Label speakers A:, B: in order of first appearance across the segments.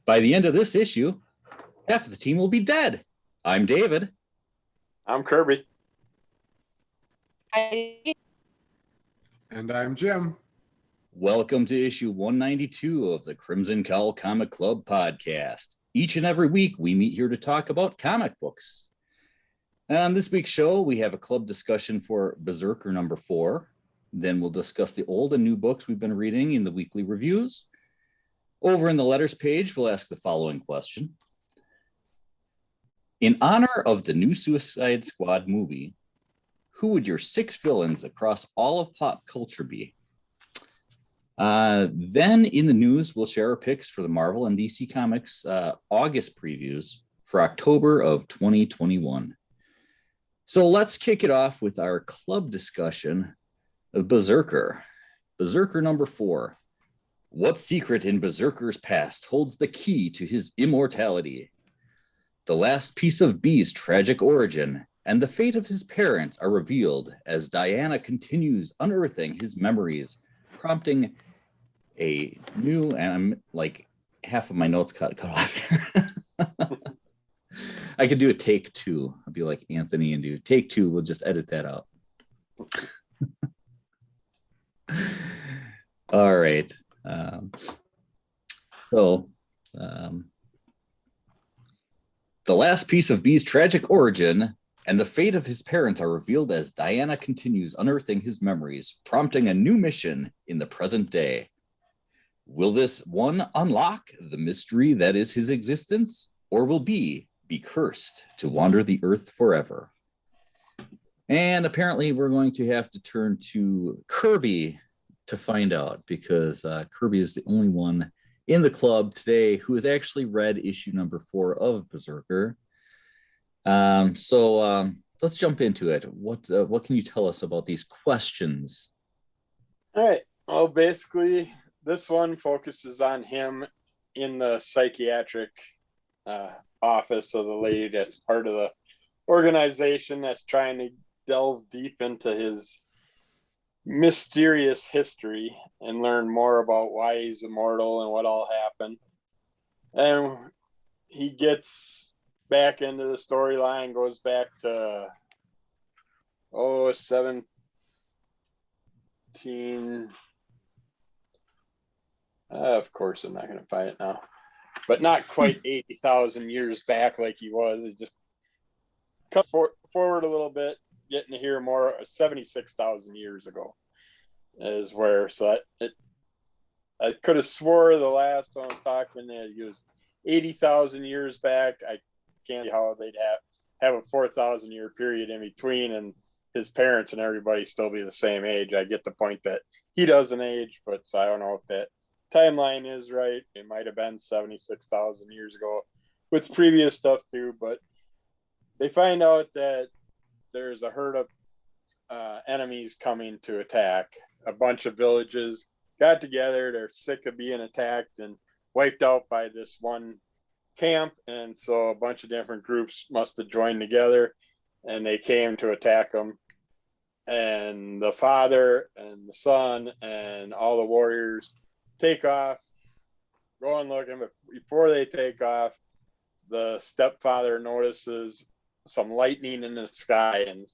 A: By the end of this issue, half of the team will be dead. I'm David.
B: I'm Kirby.
C: And
D: I'm Jim.
A: Welcome to issue 192 of the Crimson Cowl Comic Club podcast. Each and every week, we meet here to talk about comic books. On this week's show, we have a club discussion for Berserker number 4. Then we'll discuss the old and new books we've been reading in the weekly reviews. Over in the letters page, we'll ask the following question. In honor of the new Suicide Squad movie, who would your 6 villains across all of pop culture be? Then in the news, we'll share our picks for the Marvel and DC Comics August previews for October of 2021. So let's kick it off with our club discussion of Berserker. Berserker number 4. What secret in Berserker's past holds the key to his immortality? The last piece of B's tragic origin and the fate of his parents are revealed as Diana continues unearthing his memories, prompting a new, and I'm like half of my notes cut off here. I could do a take 2. I'll be like Anthony and do take 2. We'll just edit that out. All right. The last piece of B's tragic origin and the fate of his parents are revealed as Diana continues unearthing his memories, prompting a new mission in the present day. Will this one unlock the mystery that is his existence, or will B be cursed to wander the earth forever? And apparently we're going to have to turn to Kirby to find out, because Kirby is the only one in the club today who has actually read issue number 4 of Berserker. So let's jump into it. What can you tell us about these questions?
B: All right. Well, basically, this one focuses on him in the psychiatric office of the lady that's part of the organization that's trying to delve deep into his mysterious history and learn more about why he's immortal and what all happened. And he gets back into the storyline, goes back to 17 of course I'm not going to find it now, but not quite 80,000 years back like he was. It just cut forward a little bit, getting to hear more. 76,000 years ago is where, so that I could have swore the last one I was talking that he was 80,000 years back. I can't see how they'd have a 4,000 year period in between and his parents and everybody still be the same age. I get the point that he doesn't age, but so I don't know if that timeline is right. It might have been 76,000 years ago with previous stuff too, but they find out that there's a herd of enemies coming to attack. A bunch of villages got together. They're sick of being attacked and wiped out by this one camp, and so a bunch of different groups must have joined together and they came to attack them. And the father and the son and all the warriors take off, go and looking, but before they take off, the stepfather notices some lightning in the sky and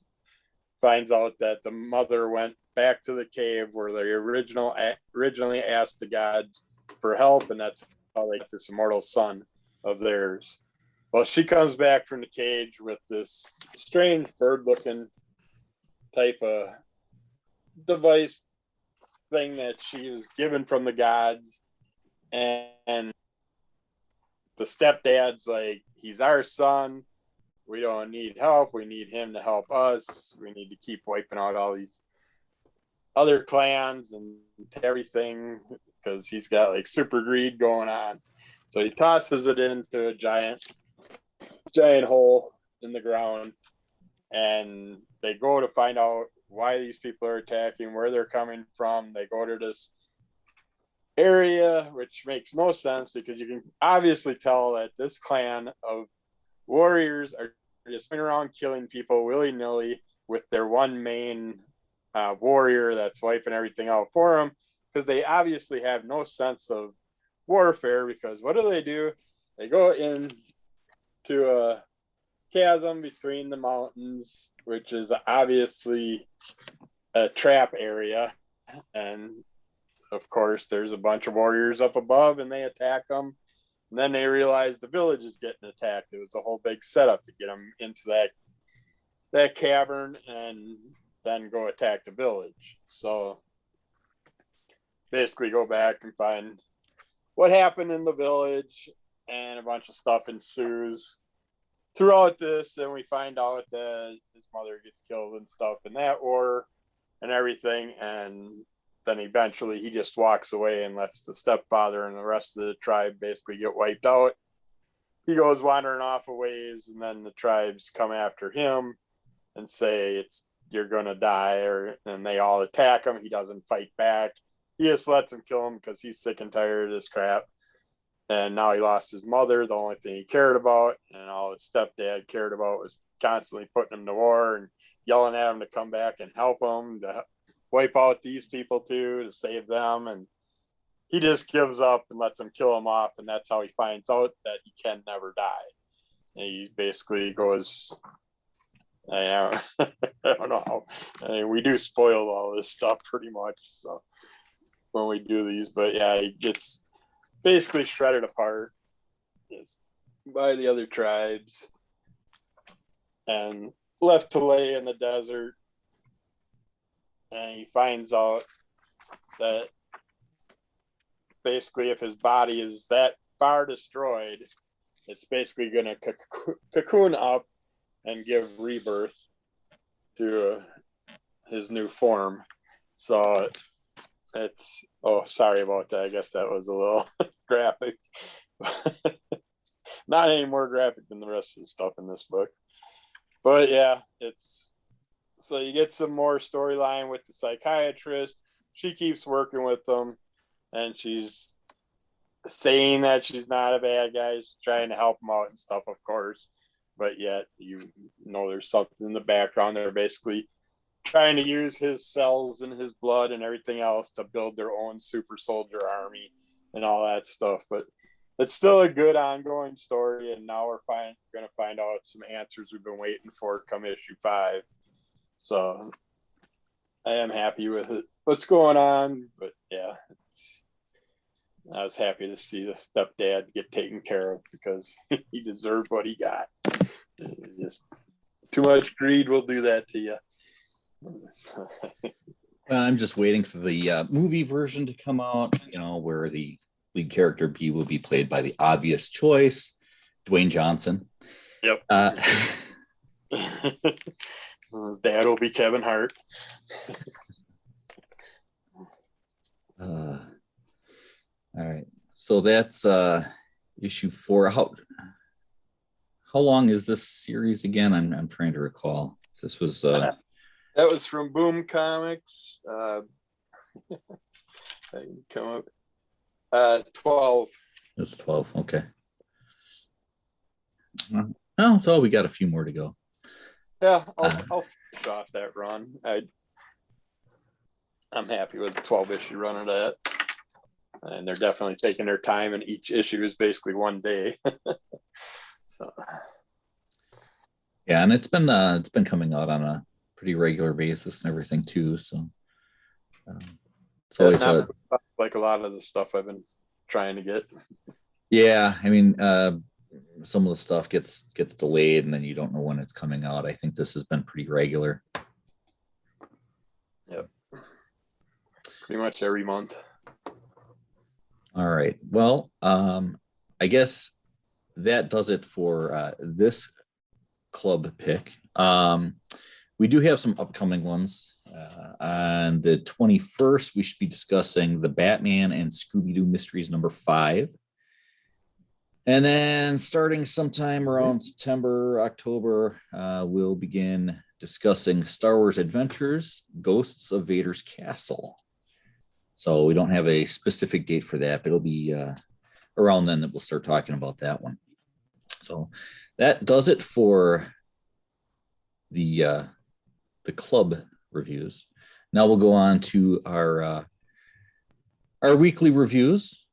B: finds out that the mother went back to the cave where they originally asked the gods for help, and that's how they get this immortal son of theirs. Well, she comes back from the cage with this strange bird-looking type of device thing that she was given from the gods, and the stepdad's like, he's our son, we don't need help, we need him to help us, we need to keep wiping out all these other clans and everything because he's got like super greed going on. So he tosses it into a giant hole in the ground, and they go to find out why these people are attacking, where they're coming from. They go to this area, which makes no sense because you can obviously tell that this clan of warriors are just going around killing people willy-nilly with their one main warrior that's wiping everything out for them, because they obviously have no sense of warfare, because what do? They go in to a chasm between the mountains, which is obviously a trap area. And of course, there's a bunch of warriors up above and they attack them. And then they realize the village is getting attacked. It was a whole big setup to get them into that cavern and then go attack the village. So basically go back and find what happened in the village, and a bunch of stuff ensues throughout this. And we find out that his mother gets killed and stuff in that war and everything. And then eventually he just walks away and lets the stepfather and the rest of the tribe basically get wiped out. He goes wandering off a ways, and then the tribes come after him and say, you're gonna die, and they all attack him. He doesn't fight back. He just lets them kill him because he's sick and tired of this crap. And now he lost his mother, the only thing he cared about, and all his stepdad cared about was constantly putting him to war and yelling at him to come back and help him, to wipe out these people too, to save them. And he just gives up and lets them kill him off. And that's how he finds out that he can never die. And he basically goes, I don't know how. I mean, we do spoil all this stuff pretty much, so when we do these, but yeah, he gets basically shredded apart by the other tribes and left to lay in the desert. And he finds out that basically if his body is that far destroyed, it's basically going to cocoon up and give rebirth to his new form. So it's, sorry about that. I guess that was a little graphic. Not any more graphic than the rest of the stuff in this book. But yeah, so you get some more storyline with the psychiatrist. She keeps working with them, and she's saying that she's not a bad guy. She's trying to help him out and stuff, of course. But yet, there's something in the background. They're basically trying to use his cells and his blood and everything else to build their own super soldier army and all that stuff. But it's still a good ongoing story. And now we're going to find out some answers we've been waiting for come issue 5. So I am happy with it. What's going on? But yeah, I was happy to see the stepdad get taken care of because he deserved what he got. Just too much greed will do that to you.
A: I'm just waiting for the movie version to come out, where the lead character B will be played by the obvious choice, Dwayne Johnson.
B: Yep. His dad will be Kevin Hart.
A: All right. So that's issue 4. How long is this series again? I'm trying to recall. This was
B: that was from Boom Comics. I can come up 12.
A: It was 12. Okay. Oh, so we got a few more to go.
B: Yeah, I'll finish off that run. I'm happy with the 12 issue run of that. And they're definitely taking their time, and each issue is basically one day. So
A: yeah, and it's been coming out on a pretty regular basis and everything too. So it's always
B: like a lot of the stuff I've been trying to get.
A: Yeah, I mean, some of the stuff gets delayed, and then you don't know when it's coming out. I think this has been pretty regular.
B: Yep, pretty much every month.
A: All right. Well, I guess that does it for this club pick. We do have some upcoming ones. On the 21st, we should be discussing the Batman and Scooby-Doo Mysteries number 5. And then starting sometime around September, October, we'll begin discussing Star Wars Adventures, Ghosts of Vader's Castle. So we don't have a specific date for that, but it'll be around then that we'll start talking about that one. So that does it for the club reviews. Now we'll go on to our weekly reviews.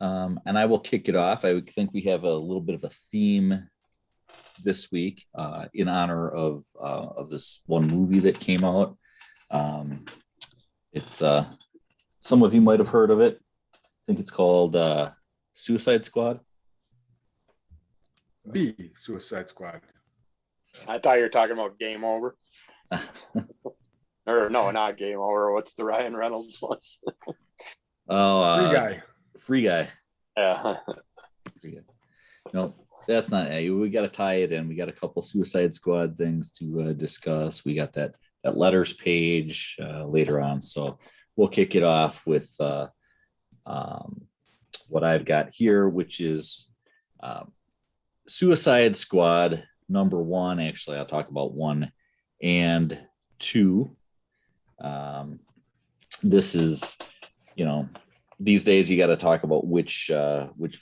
A: And I will kick it off. I would think we have a little bit of a theme this week in honor of this one movie that came out. It's some of you might have heard of it. I think it's called Suicide Squad.
D: The Suicide Squad.
B: I thought you were talking about Game Over. Or no, not Game Over. What's the Ryan Reynolds one?
A: Free Guy.
B: Yeah.
A: Free Guy. No, that's not it. We got to tie it in. We got a couple Suicide Squad things to discuss. We got that letters page later on. So we'll kick it off with what I've got here, which is Suicide Squad #1. Actually, I'll talk about 1 and 2. This is, these days you got to talk about which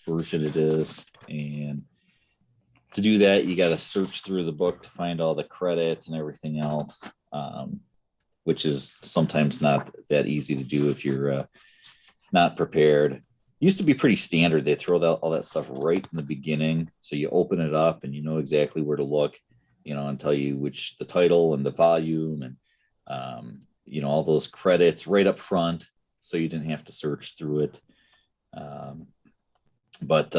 A: version it is, and to do that you got to search through the book to find all the credits and everything else, which is sometimes not that easy to do if you're not prepared. Used to be pretty standard. They throw all that stuff right in the beginning, so you open it up and you know exactly where to look, and tell you which the title and the volume and all those credits right up front, so you didn't have to search through it. But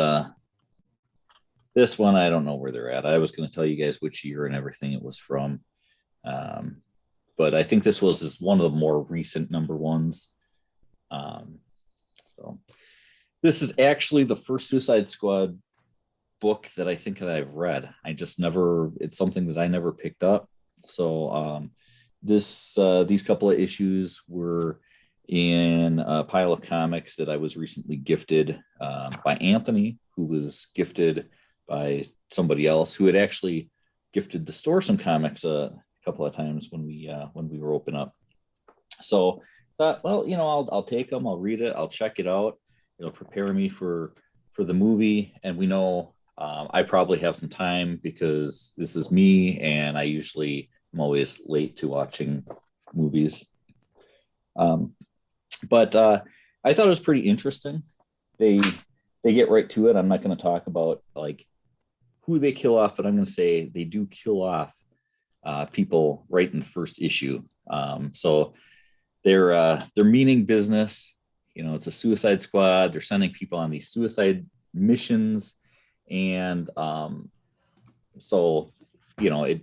A: this one, I don't know where they're at. I was going to tell you guys which year and everything it was from, but I think this was one of the more recent #1s. So this is actually the first Suicide Squad book that I think that I've read. It's something that I never picked up. So these couple of issues were in a pile of comics that I was recently gifted by Anthony, who was gifted by somebody else who had actually gifted the store some comics a couple of times when we were open up. So thought, well, I'll take them, I'll read it, I'll check it out. It'll prepare me for the movie. And we know I probably have some time because this is me, and I usually am always late to watching movies. But I thought it was pretty interesting. They get right to it. I'm not going to talk about like who they kill off, but I'm going to say they do kill off people right in the first issue. So they're meaning business. It's a Suicide Squad. They're sending people on these suicide missions, and so it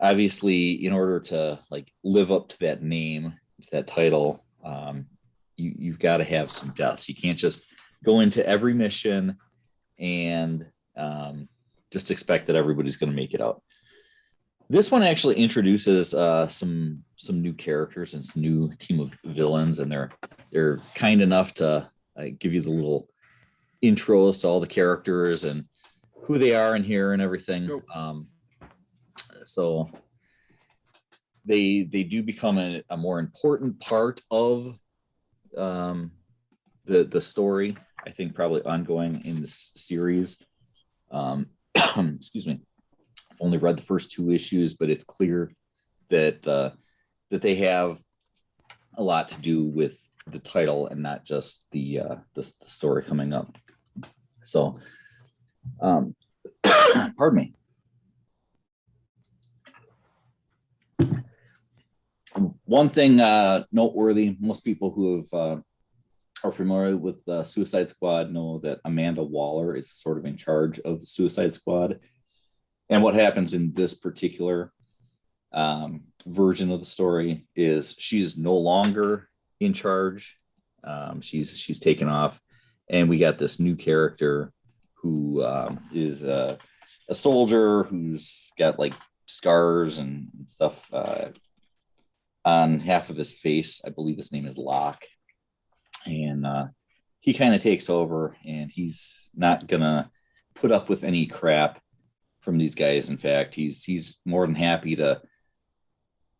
A: obviously, in order to like live up to that name, to that title, you've got to have some deaths. You can't just go into every mission and just expect that everybody's going to make it out. This one actually introduces some new characters and some new team of villains, and they're kind enough to give you the little intros to all the characters and who they are in here and everything. So they do become a more important part of the story. I think probably ongoing in this series. Excuse me. I've only read the first 2 issues, but it's clear that that they have a lot to do with the title and not just the story coming up. So, pardon me. One thing noteworthy: most people who are familiar with Suicide Squad know that Amanda Waller is sort of in charge of the Suicide Squad. And what happens in this particular version of the story is she's no longer in charge. She's taken off, and we got this new character who is a soldier who's got like scars and stuff on half of his face. I believe his name is Locke, and he kind of takes over, and he's not gonna put up with any crap from these guys. In fact, he's more than happy to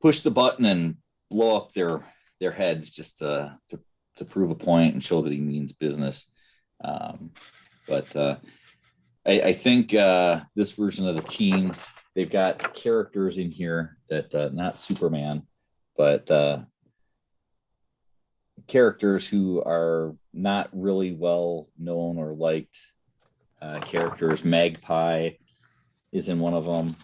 A: push the button and blow up their heads just to prove a point and show that he means business. But I think this version of the team, they've got characters in here that not Superman, but characters who are not really well known or liked characters. Magpie is in one of them.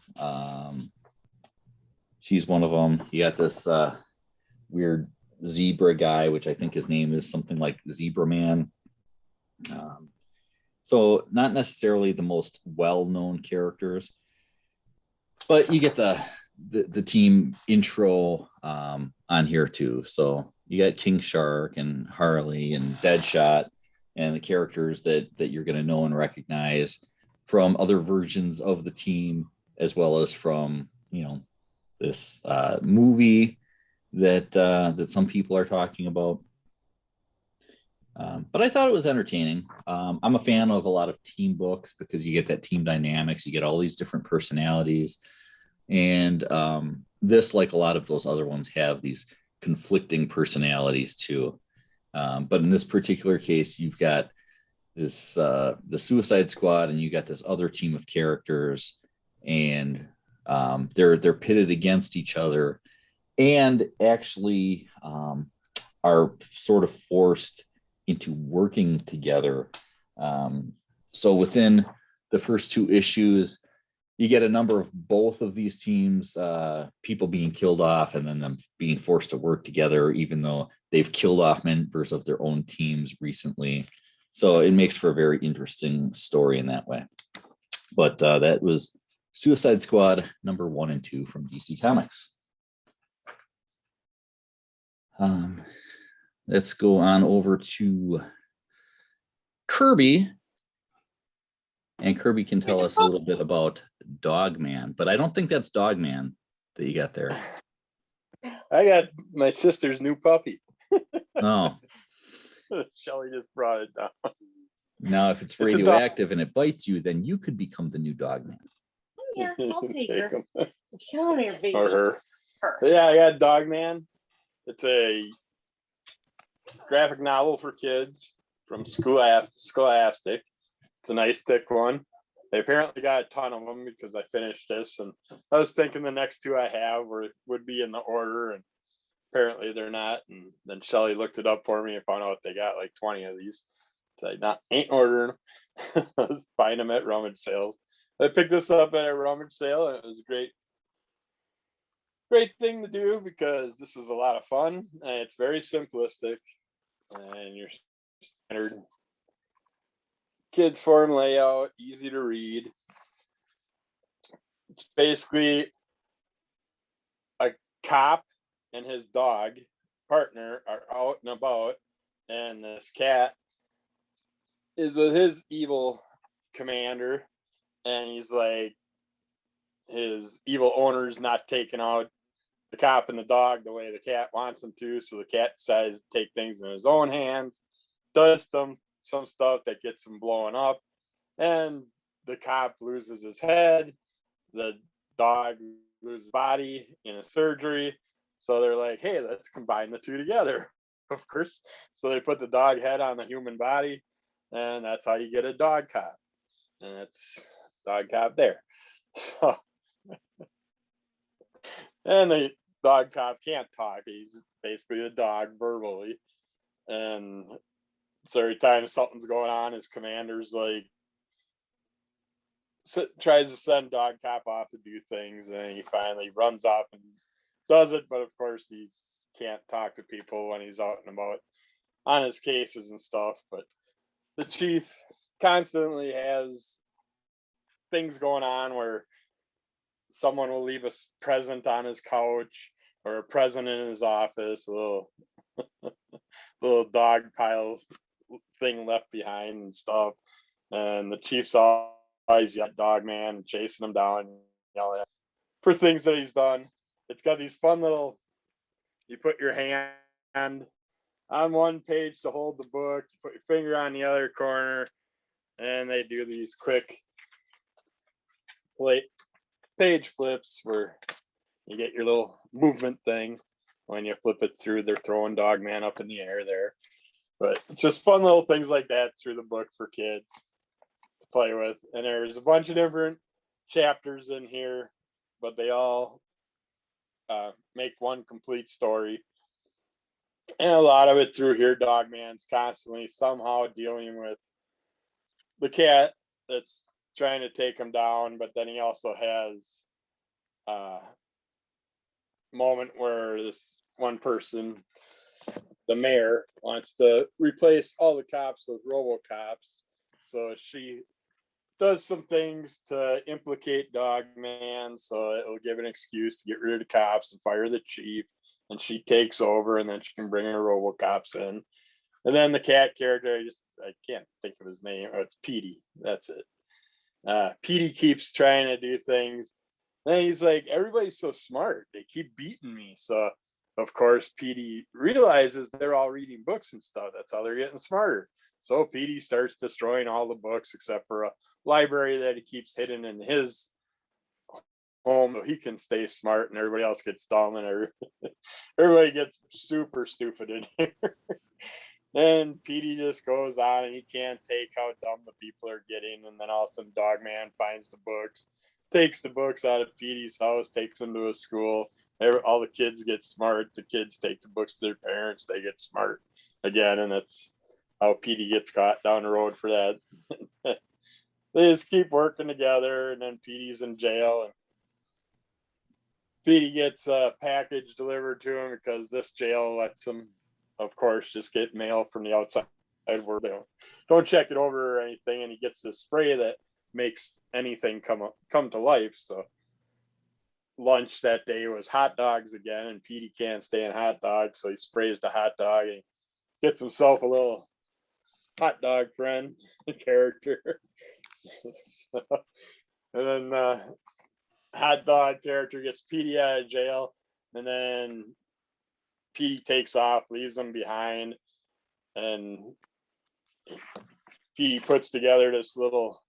A: She's one of them. You got this weird zebra guy, which I think his name is something like Zebra Man. So not necessarily the most well-known characters, but you get the team intro on here too. So you got King Shark and Harley and Deadshot and the characters that you're going to know and recognize from other versions of the team, as well as from, you know, this movie that some people are talking about. But I thought it was entertaining. I'm a fan of a lot of team books because you get that team dynamics, you get all these different personalities. And this, like a lot of those other ones, have these conflicting personalities too. But in this particular case, you've got this the Suicide Squad, and you got this other team of characters, and they're pitted against each other, and actually are sort of forced into working together. So within the first two issues, you get a number of both of these teams, people being killed off and then them being forced to work together, even though they've killed off members of their own teams recently. So it makes for a very interesting story in that way. But that was Suicide Squad number 1 and 2 from DC Comics. Let's go on over to Kirby. And Kirby can tell us a little bit about Dogman, but I don't think that's Dogman that you got there.
B: I got my sister's new puppy.
A: Oh.
B: Shelly just brought it down.
A: Now, if it's radioactive and it bites you, then you could become the new Dogman.
C: Yeah, I'll take her. Come here, baby.
B: Or her. Yeah, I got Dogman. It's a graphic novel for kids from Scholastic. It's a nice thick one. They apparently got a ton of them because I finished this, and I was thinking the next two I have would be in the order, and apparently they're not. And then Shelly looked it up for me and found out they got like 20 of these. So I ain't ordering them. I was buying them at rummage sales. I picked this up at a rummage sale, and it was a great thing to do because this is a lot of fun, and it's very simplistic, and you're standard kids form layout, easy to read. It's basically a cop and his dog partner are out and about, and this cat is with his evil commander, and he's like, his evil owner's not taking out the cop and the dog the way the cat wants him to, so the cat decides to take things in his own hands, does some stuff that gets him blowing up, and the cop loses his head, the dog loses body in a surgery. So they're like, hey, let's combine the two together, of course. So they put the dog head on the human body, and that's how you get a dog cop. And it's dog cop there. So, and the dog cop can't talk. He's basically a dog verbally. And so every time something's going on, his commander's like tries to send dog cop off to do things, and he finally runs off and does it. But of course, he can't talk to people when he's out and about on his cases and stuff. But the chief constantly has things going on where someone will leave a present on his couch or a present in his office, a little dog pile thing left behind and stuff, and the chief's always got Dogman chasing him down, yelling at for things that he's done. It's got these fun little, you put your hand on one page to hold the book, you put your finger on the other corner, and they do these quick page flips where you get your little movement thing. When you flip it through, they're throwing Dogman up in the air there. But it's just fun little things like that through the book for kids to play with. And there's a bunch of different chapters in here, but they all make one complete story. And a lot of it through here, Dogman's constantly somehow dealing with the cat that's trying to take him down, but then he also has a moment where this one person, the mayor, wants to replace all the cops with RoboCops. So she does some things to implicate Dogman, so it'll give an excuse to get rid of the cops and fire the chief. And she takes over, and then she can bring her RoboCops in. And then the cat character, I can't think of his name. Oh, it's Petey. That's it. Petey keeps trying to do things. And he's like, everybody's so smart. They keep beating me. So, of course, Petey realizes they're all reading books and stuff. That's how they're getting smarter. So Petey starts destroying all the books except for a library that he keeps hidden in his home so he can stay smart, and everybody else gets dumb, and everybody gets super stupid in here. And Petey just goes on, and he can't take how dumb the people are getting. And then all of a sudden, Dogman finds the books, takes the books out of Petey's house, takes them to a school. All the kids get smart. The kids take the books to their parents. They get smart again, and that's how Petey gets caught down the road for that. They just keep working together, and then Petey's in jail, and Petey gets a package delivered to him because this jail lets him, of course, just get mail from the outside where they don't check it over or anything. And he gets this spray that makes anything come to life. So lunch that day was hot dogs again, and Petey can't stand hot dogs, so he sprays the hot dog and gets himself a little hot dog friend character. So, and then hot dog character gets Petey out of jail, and then Petey takes off, leaves them behind, and Petey puts together this little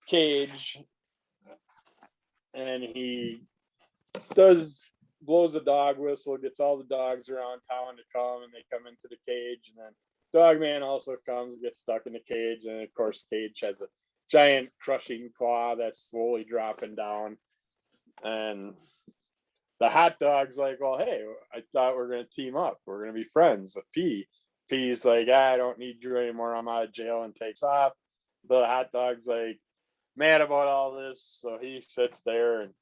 B: cage, and he blows a dog whistle, gets all the dogs around town to come, and they come into the cage, and then Dogman also comes and gets stuck in the cage, and of course the cage has a giant crushing claw that's slowly dropping down. And the hot dog's like, well, hey, I thought we were going to team up. We're going to be friends with Petey. Petey's like, I don't need you anymore. I'm out of jail, and takes off. The hot dog's like mad about all this. So he sits there and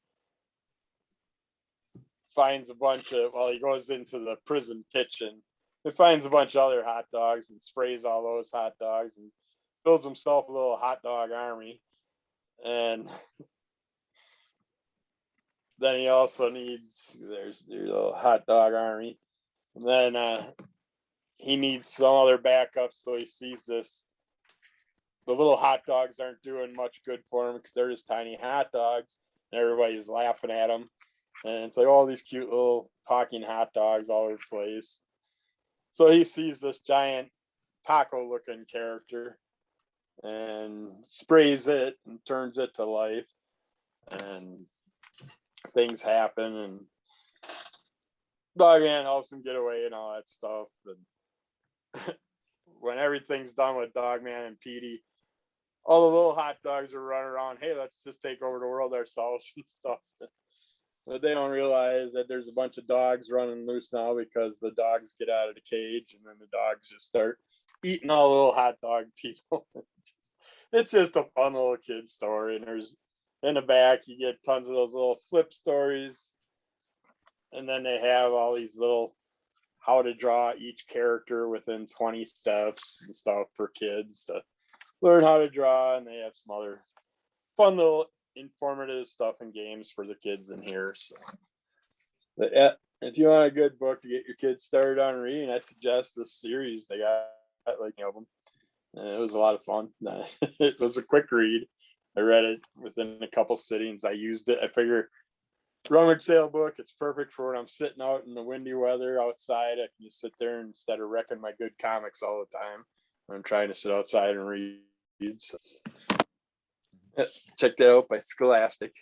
B: finds a bunch of, he goes into the prison kitchen and finds a bunch of other hot dogs and sprays all those hot dogs and builds himself a little hot dog army. And then he also needs, there's a little hot dog army. And then he needs some other backup. So he sees this, the little hot dogs aren't doing much good for him because they're just tiny hot dogs, and everybody's laughing at them. And it's like all these cute little talking hot dogs all over the place. So he sees this giant taco looking character and sprays it and turns it to life, and things happen, and Dogman helps him get away and all that stuff. And when everything's done with Dogman and Petey, all the little hot dogs are running around, hey, let's just take over the world ourselves and stuff. But they don't realize that there's a bunch of dogs running loose now because the dogs get out of the cage, and then the dogs just start eating all the little hot dog people. It's just a fun little kid story. And there's in the back, you get tons of those little flip stories. And then they have all these little how to draw each character within 20 steps and stuff for kids to learn how to draw. And they have some other fun little informative stuff and games for the kids in here. So but yeah, if you want a good book to get your kids started on reading, I suggest this series. They got like of them, and it was a lot of fun. It was a quick read. I read it within a couple sittings. I used it. I figure rummage sale book, it's perfect for when I'm sitting out in the windy weather outside. I can just sit there instead of wrecking my good comics all the time. I'm trying to sit outside and read. So check that out by Scholastic.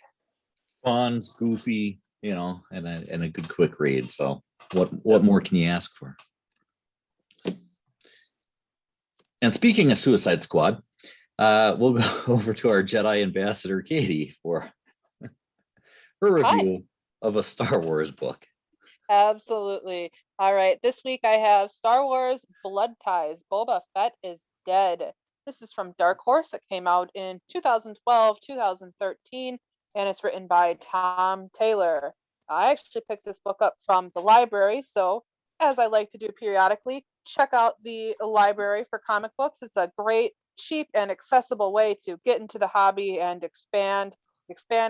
A: Fun, goofy, and a good quick read. So what more can you ask for? And speaking of Suicide Squad, we'll go over to our Jedi ambassador, Katie, for her review of a Star Wars book.
E: Absolutely. All right. This week I have Star Wars Blood Ties. Boba Fett is dead. This is from Dark Horse. It came out in 2012, 2013, and it's written by Tom Taylor. I actually picked this book up from the library, so as I like to do periodically, check out the library for comic books. It's a great, cheap, and accessible way to get into the hobby and expand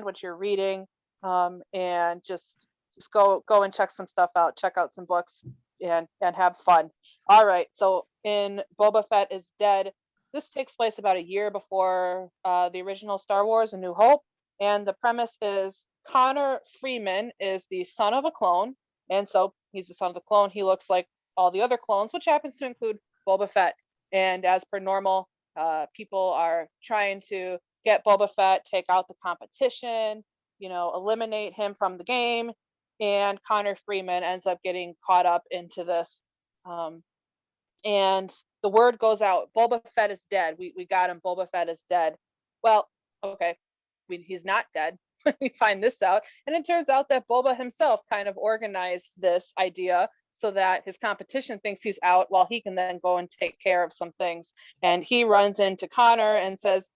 E: what you're reading, and just go and check some stuff out, check out some books, and have fun. All right, so in Boba Fett is dead. This takes place about a year before the original Star Wars: A New Hope, and the premise is Connor Freeman is the son of a clone, and so he's the son of the clone. He looks like all the other clones, which happens to include Boba Fett. And as per normal, people are trying to get Boba Fett, take out the competition, eliminate him from the game, and Connor Freeman ends up getting caught up into this. And the word goes out, Boba Fett is dead. We got him. Boba Fett is dead. Well, okay, he's not dead. We find this out. And it turns out that Boba himself kind of organized this idea so that his competition thinks he's out while he can then go and take care of some things. And he runs into Connor and says,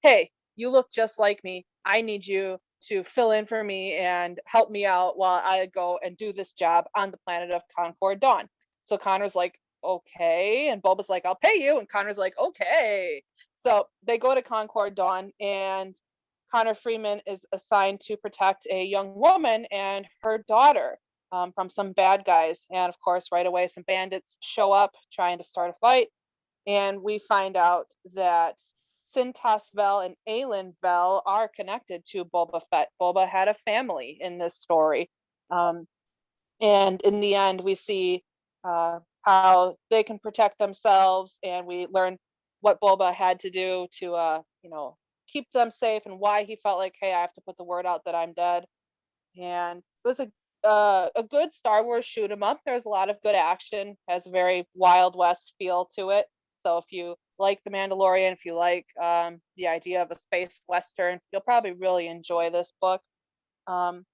E: hey, you look just like me. I need you to fill in for me and help me out while I go and do this job on the planet of Concord Dawn. So Connor's like, okay. And Boba's like, I'll pay you. And Connor's like, okay. So they go to Concord Dawn, and Connor Freeman is assigned to protect a young woman and her daughter from some bad guys. And of course, right away, some bandits show up trying to start a fight. And we find out that Sintas Vel and Aelin Vel are connected to Boba Fett. Boba had a family in this story. And in the end, we see how they can protect themselves, and we learn what Boba had to do to, keep them safe, and why he felt like, hey, I have to put the word out that I'm dead. And it was a good Star Wars shoot 'em up. There's a lot of good action, has a very Wild West feel to it. So if you like The Mandalorian, if you like the idea of a space Western, you'll probably really enjoy this book. And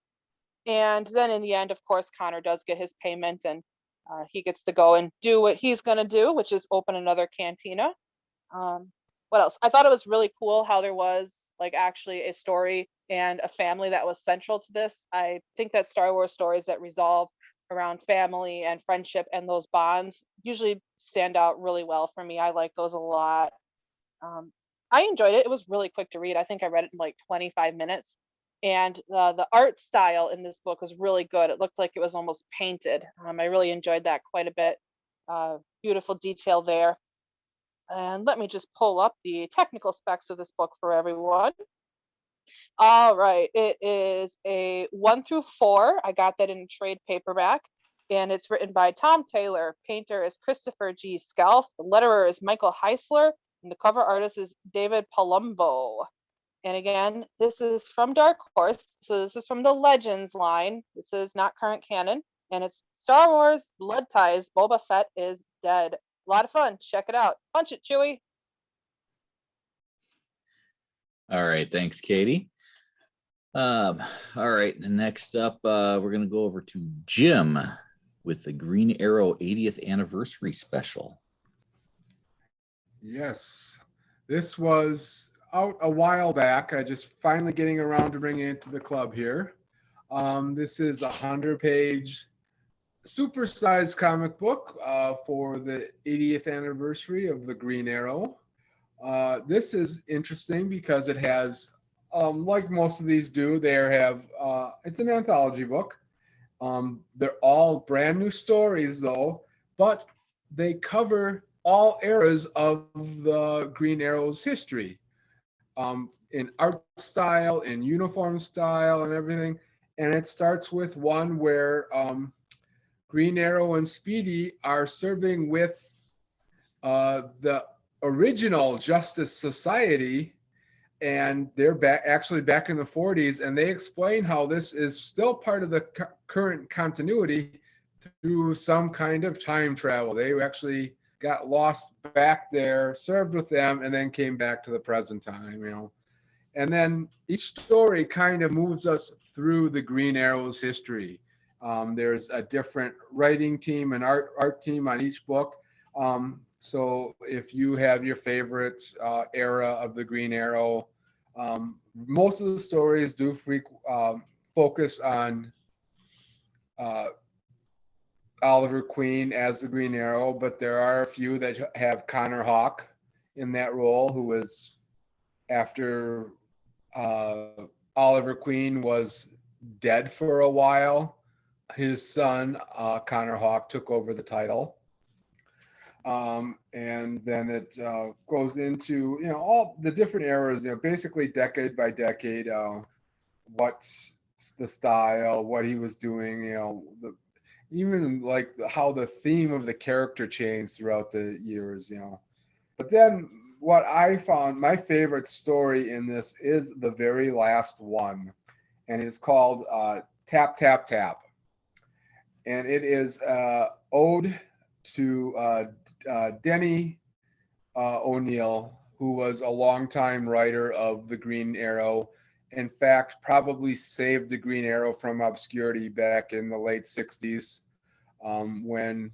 E: then in the end, of course, Connor does get his payment, and he gets to go and do what he's going to do, which is open another cantina. What else? I thought it was really cool how there was like actually a story and a family that was central to this. I think that Star Wars stories that resolve around family and friendship and those bonds usually stand out really well for me. I like those a lot. I enjoyed it. It was really quick to read. I think I read it in like 25 minutes. And the art style in this book was really good. It looked like it was almost painted. I really enjoyed that quite a bit. Beautiful detail there. And let me just pull up the technical specs of this book for everyone. All right, it is a 1 through 4. I got that in a trade paperback, and it's written by Tom Taylor. Painter is Christopher G. Scalf. The letterer is Michael Heisler, and the cover artist is David Palumbo. And again, this is from Dark Horse, so this is from the Legends line. This is not current canon, and it's Star Wars Blood Ties. Boba Fett is dead. A lot of fun. Check it out. Punch it, Chewie.
A: All right. Thanks, Katie. All right. Next up, we're going to go over to Jim with the Green Arrow 80th anniversary special.
D: Yes, this was out a while back. I just finally getting around to bringing it to the club here. This is a 100-page supersized comic book for the 80th anniversary of the Green Arrow. This is interesting because it has, like most of these do, it's an anthology book. They're all brand new stories though, but they cover all eras of the Green Arrow's history, in art style, in uniform style, and everything. And it starts with one where Green Arrow and Speedy are serving with the original Justice Society, and they're actually back in the 40s, and they explain how this is still part of the current continuity through some kind of time travel. They actually got lost back there, served with them, and then came back to the present time, And then each story kind of moves us through the Green Arrow's history. There's a different writing team and art team on each book. So if you have your favorite era of the Green Arrow, most of the stories do focus on Oliver Queen as the Green Arrow, but there are a few that have Connor Hawke in that role, who was after Oliver Queen was dead for a while. His son, Connor Hawke, took over the title. And then it goes into, all the different eras, basically decade by decade, what's the style, what he was doing, even like how the theme of the character changed throughout the years, But then what I found, my favorite story in this is the very last one, and it's called Tap, Tap, Tap. And it is ode to Denny O'Neil, who was a longtime writer of the Green Arrow. In fact, probably saved the Green Arrow from obscurity back in the late 60s, when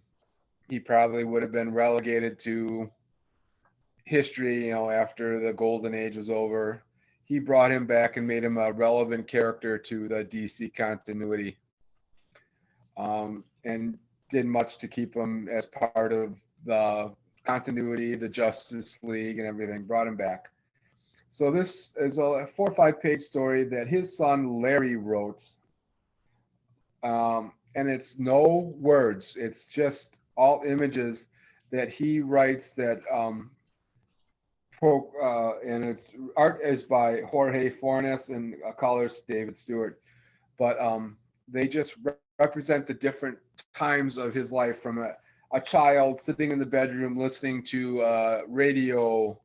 D: he probably would have been relegated to history, after the golden age was over. He brought him back and made him a relevant character to the DC continuity, and did much to keep him as part of the continuity, the Justice League and everything, brought him back. So this is a 4 or 5 page story that his son Larry wrote. And it's no words, it's just all images that he writes that, and its art is by Jorge Fornes and colors David Stewart. But they just represent the different times of his life, from a child sitting in the bedroom listening to radio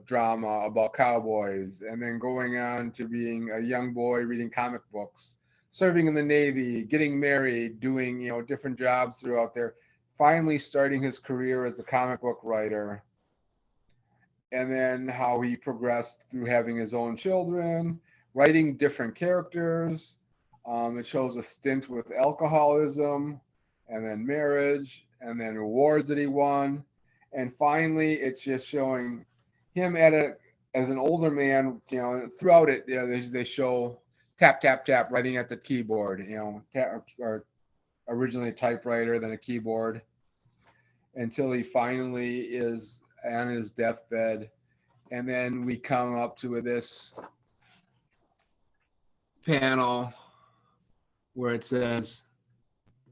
D: drama about cowboys, and then going on to being a young boy reading comic books, serving in the Navy, getting married, doing different jobs throughout there, finally starting his career as a comic book writer, and then how he progressed through having his own children, writing different characters. It shows a stint with alcoholism, and then marriage, and then awards that he won. And finally, it's just showing him as an older man, throughout it, they show tap, tap, tap, writing at the keyboard, or originally a typewriter, then a keyboard, until he finally is on his deathbed. And then we come up to this panel where it says,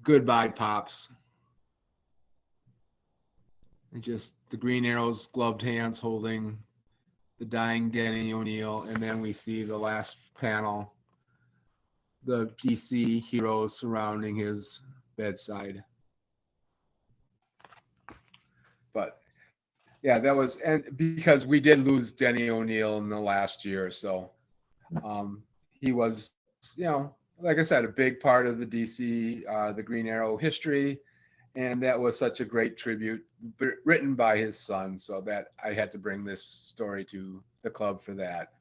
D: "Goodbye, Pops." And just the Green Arrow's gloved hands holding the dying Denny O'Neil. And then we see the last panel, the DC heroes surrounding his bedside. But yeah, that was, and because we did lose Denny O'Neil in the last year, so he was, like I said, a big part of the DC, the Green Arrow history. And that was such a great tribute written by his son, so that I had to bring this story to the club for that.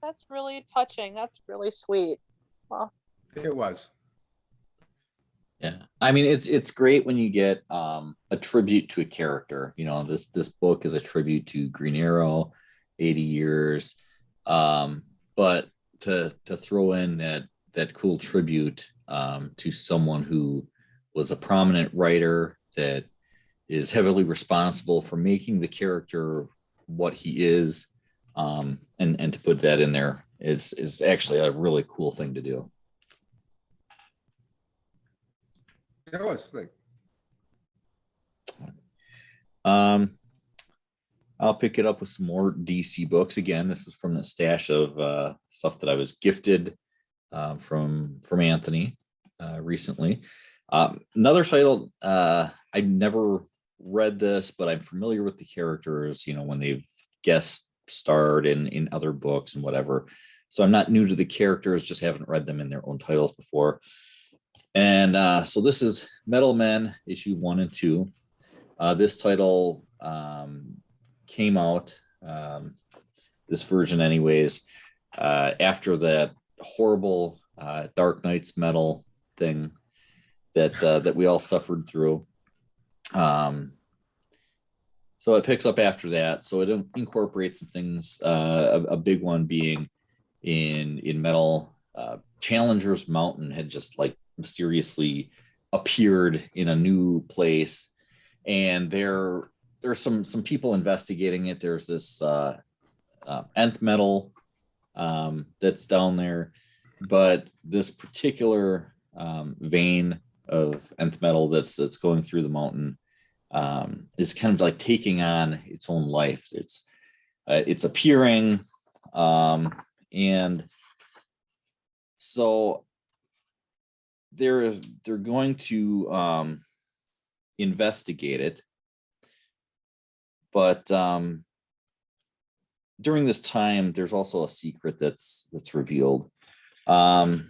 E: That's really touching. That's really sweet. Well,
D: It was.
A: Yeah, I mean, it's great when you get a tribute to a character. This book is a tribute to Green Arrow, 80 years. But to throw in that cool tribute to someone who was a prominent writer that is heavily responsible for making the character what he is, and to put that in there is actually a really cool thing to do.
D: It was like,
A: I'll pick it up with some more DC books. Again, this is from the stash of stuff that I was gifted from Anthony recently. Another title, I never read this, but I'm familiar with the characters, when they've guest starred in other books and whatever. So I'm not new to the characters, just haven't read them in their own titles before. And so this is Metal Men issue 1 and 2. This title came out, this version anyways, after that horrible Dark Knight's metal thing that we all suffered through. So it picks up after that. So it incorporates some things. A big one being in metal. Challenger's Mountain had just like mysteriously appeared in a new place, and there's some people investigating it. There's this nth metal that's down there, but this particular vein of nth metal that's going through the mountain is kind of like taking on its own life. It's appearing, and so they're going to investigate it, but during this time, there's also a secret that's revealed, and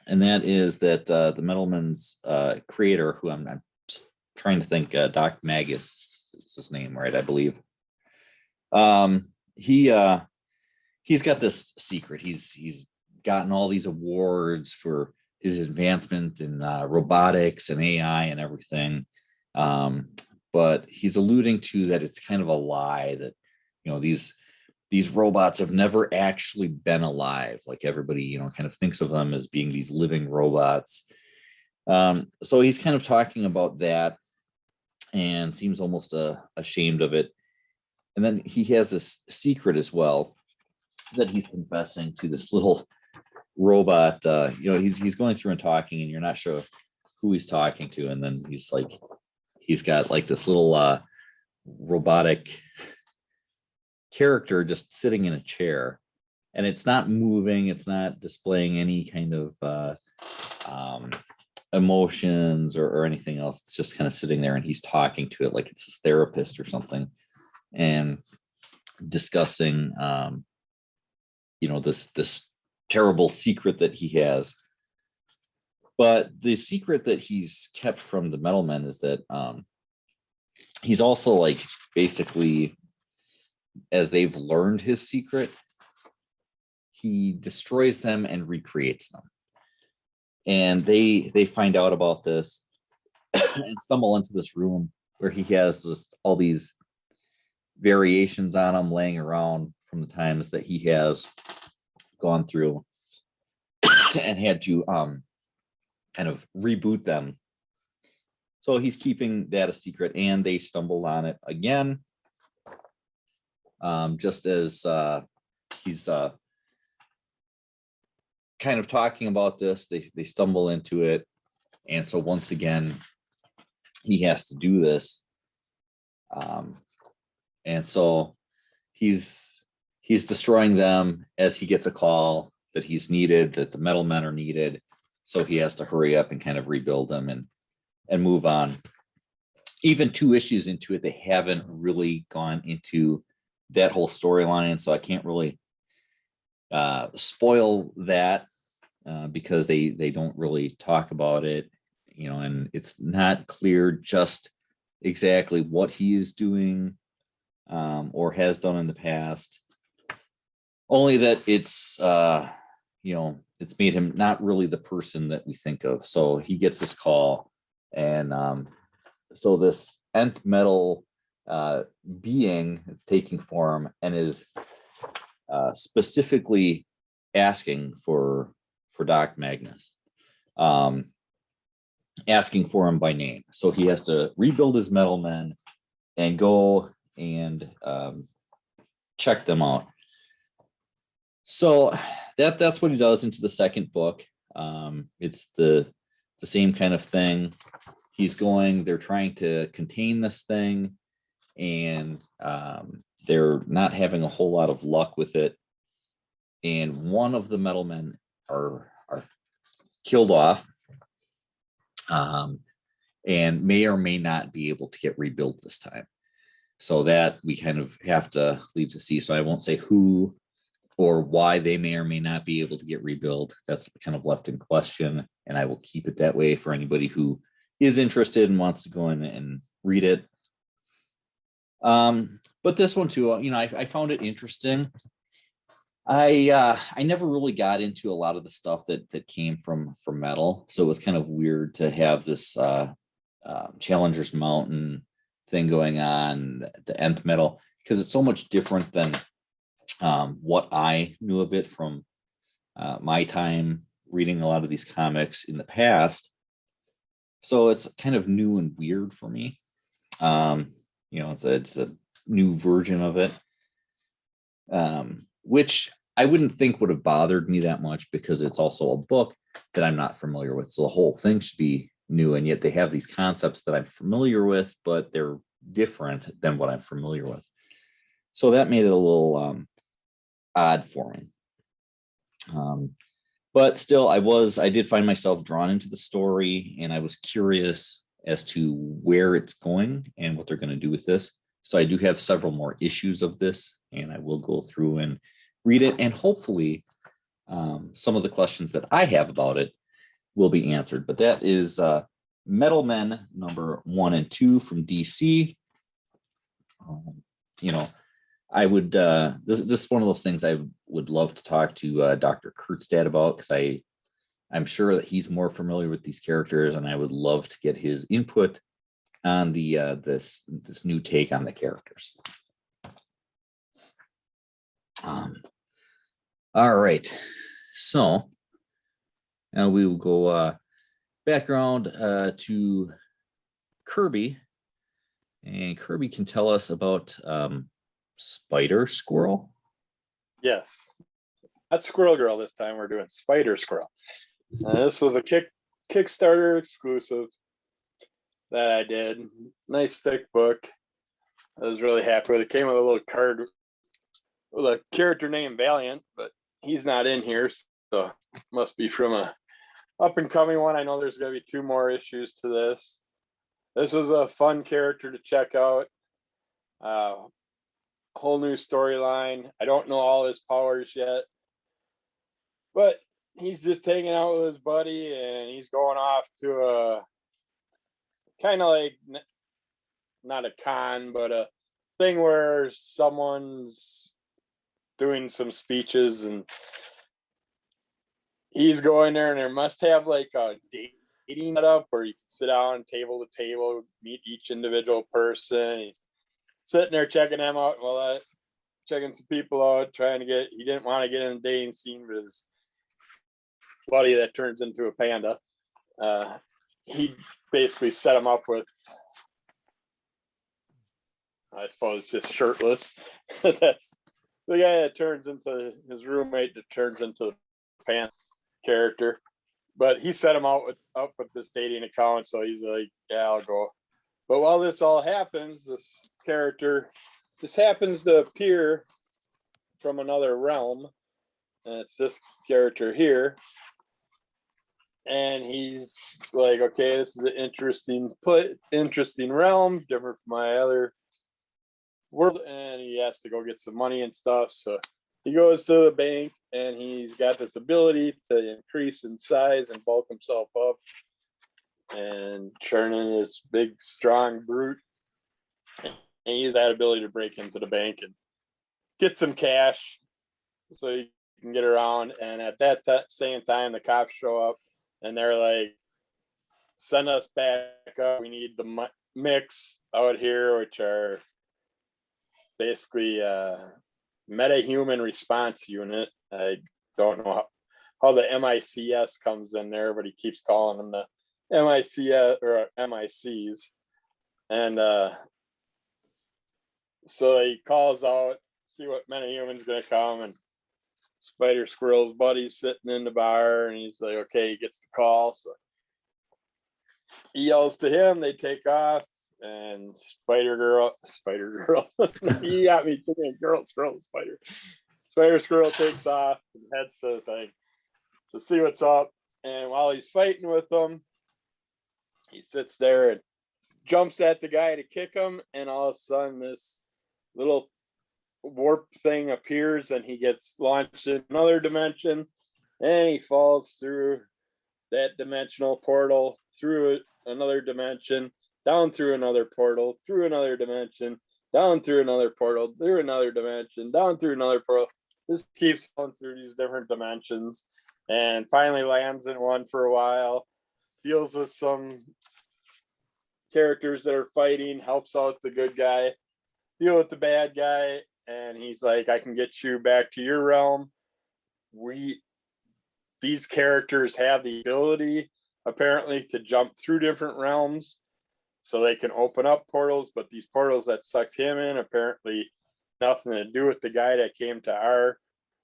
A: that is that the Metalman's creator, who I'm trying to think, Doc Magus is his name, right? I believe. He's got this secret. He's gotten all these awards for his advancement in robotics and AI and everything. But he's alluding to that it's kind of a lie, that, you know, these robots have never actually been alive. Like everybody, you know, kind of thinks of them as being these living robots. So he's kind of talking about that and seems almost ashamed of it. And then he has this secret as well that he's confessing to this little robot. You know, he's going through and talking, and you're not sure who he's talking to. And then he's got like this little robotic character just sitting in a chair, and it's not moving. It's not displaying any kind of emotions or anything else. It's just kind of sitting there, and he's talking to it like it's his therapist or something, and discussing you know, this terrible secret that he has. But the secret that he's kept from the Metalmen is that he's also, like, basically, as they've learned his secret, he destroys them and recreates them. And they find out about this and stumble into this room where he has all these variations on him laying around from the times that he has gone through and had to kind of reboot them. So he's keeping that a secret, and they stumble on it again. Just as he's kind of talking about this, they stumble into it. And so once again, he has to do this. And so he's destroying them as he gets a call that he's needed, that the Metalmen are needed. So he has to hurry up and kind of rebuild them and move on. Even 2 issues into it, they haven't really gone into that whole storyline. So I can't really spoil that because they don't really talk about it, you know, and it's not clear just exactly what he is doing or has done in the past. Only that it's, you know, it's made him not really the person that we think of. So he gets this call, and so this nth metal being is taking form and is specifically asking for Doc Magnus, asking for him by name. So he has to rebuild his metal men and go and check them out. So that's what he does into the second book. It's the same kind of thing. They're trying to contain this thing, and they're not having a whole lot of luck with it. And one of the metal men are killed off, and may or may not be able to get rebuilt this time. So that we kind of have to leave to see. So I won't say who or why they may or may not be able to get rebuilt. That's kind of left in question, and I will keep it that way for anybody who is interested and wants to go in and read it. But this one too, you know, I found it interesting I never really got into a lot of the stuff that came from metal, so it was kind of weird to have this Challenger's Mountain thing going on, the nth metal, because it's so much different than what I knew of it from my time reading a lot of these comics in the past. So it's kind of new and weird for me. It's a new version of it, which I wouldn't think would have bothered me that much because it's also a book that I'm not familiar with. So the whole thing should be new, and yet they have these concepts that I'm familiar with, but they're different than what I'm familiar with. So that made it a little odd for me. But still, I did find myself drawn into the story, and I was curious as to where it's going and what they're going to do with this. So I do have several more issues of this, and I will go through and read it, and hopefully some of the questions that I have about it will be answered. But that is Metal Men number 1 and 2 from DC. I would this is one of those things I would love to talk to Dr. Kurtzstad about, because I'm sure that he's more familiar with these characters, and I would love to get his input on the this new take on the characters. All right, so now we will go back around to Kirby, and Kirby can tell us about Spider Squirrel.
B: Yes, not Squirrel Girl this time. We're doing Spider Squirrel. This was a Kickstarter exclusive that I did. Nice thick book. I was really happy with it. Came with a little card with a character named Valiant, but he's not in here, so must be from a up and coming one. I know there's going to be 2 more issues to this. This was a fun character to check out. Whole new storyline. I don't know all his powers yet, but he's just hanging out with his buddy, and he's going off to a kind of like, not a con, but a thing where someone's doing some speeches, and he's going there, and there must have like a dating setup where you can sit down table to table, meet each individual person. He's sitting there checking them out, checking some people out, he didn't want to get in a dating scene with his buddy that turns into a panda. He basically set him up with, I suppose, just shirtless. That's the guy that turns into his roommate, that turns into the panda character. But he set him up with this dating account, so he's like, yeah, I'll go. But while this all happens, this character just happens to appear from another realm, and it's this character here. And he's like, okay, this is an interesting realm, different from my other world, and he has to go get some money and stuff. So he goes to the bank, and he's got this ability to increase in size and bulk himself up and turn in this big, strong brute. And he uses that ability to break into the bank and get some cash so he can get around. And at that same time, the cops show up, and they're like, send us back up. We need the mix out here, which are basically meta-human response unit. I don't know how the MICS comes in there, but he keeps calling them the MICS or MICs. And so he calls out, see what meta-human's going to come, and Spider Squirrel's buddy's sitting in the bar, and he's like, okay, he gets the call. So he yells to him, they take off, and Spider Girl, he got me thinking Squirrel, Spider. Spider Squirrel takes off and heads to the thing to see what's up. And while he's fighting with them, he sits there and jumps at the guy to kick him, and all of a sudden this little warp thing appears, and he gets launched in another dimension, and he falls through that dimensional portal, through another dimension, down through another portal, through another dimension, down through another portal, through another dimension, down through another portal, this keeps going through these different dimensions, and finally lands in one for a while, deals with some characters that are fighting, helps out the good guy, deal with the bad guy, and he's like, I can get you back to your realm. These characters have the ability apparently to jump through different realms, so they can open up portals, but these portals that sucked him in apparently nothing to do with the guy that came to our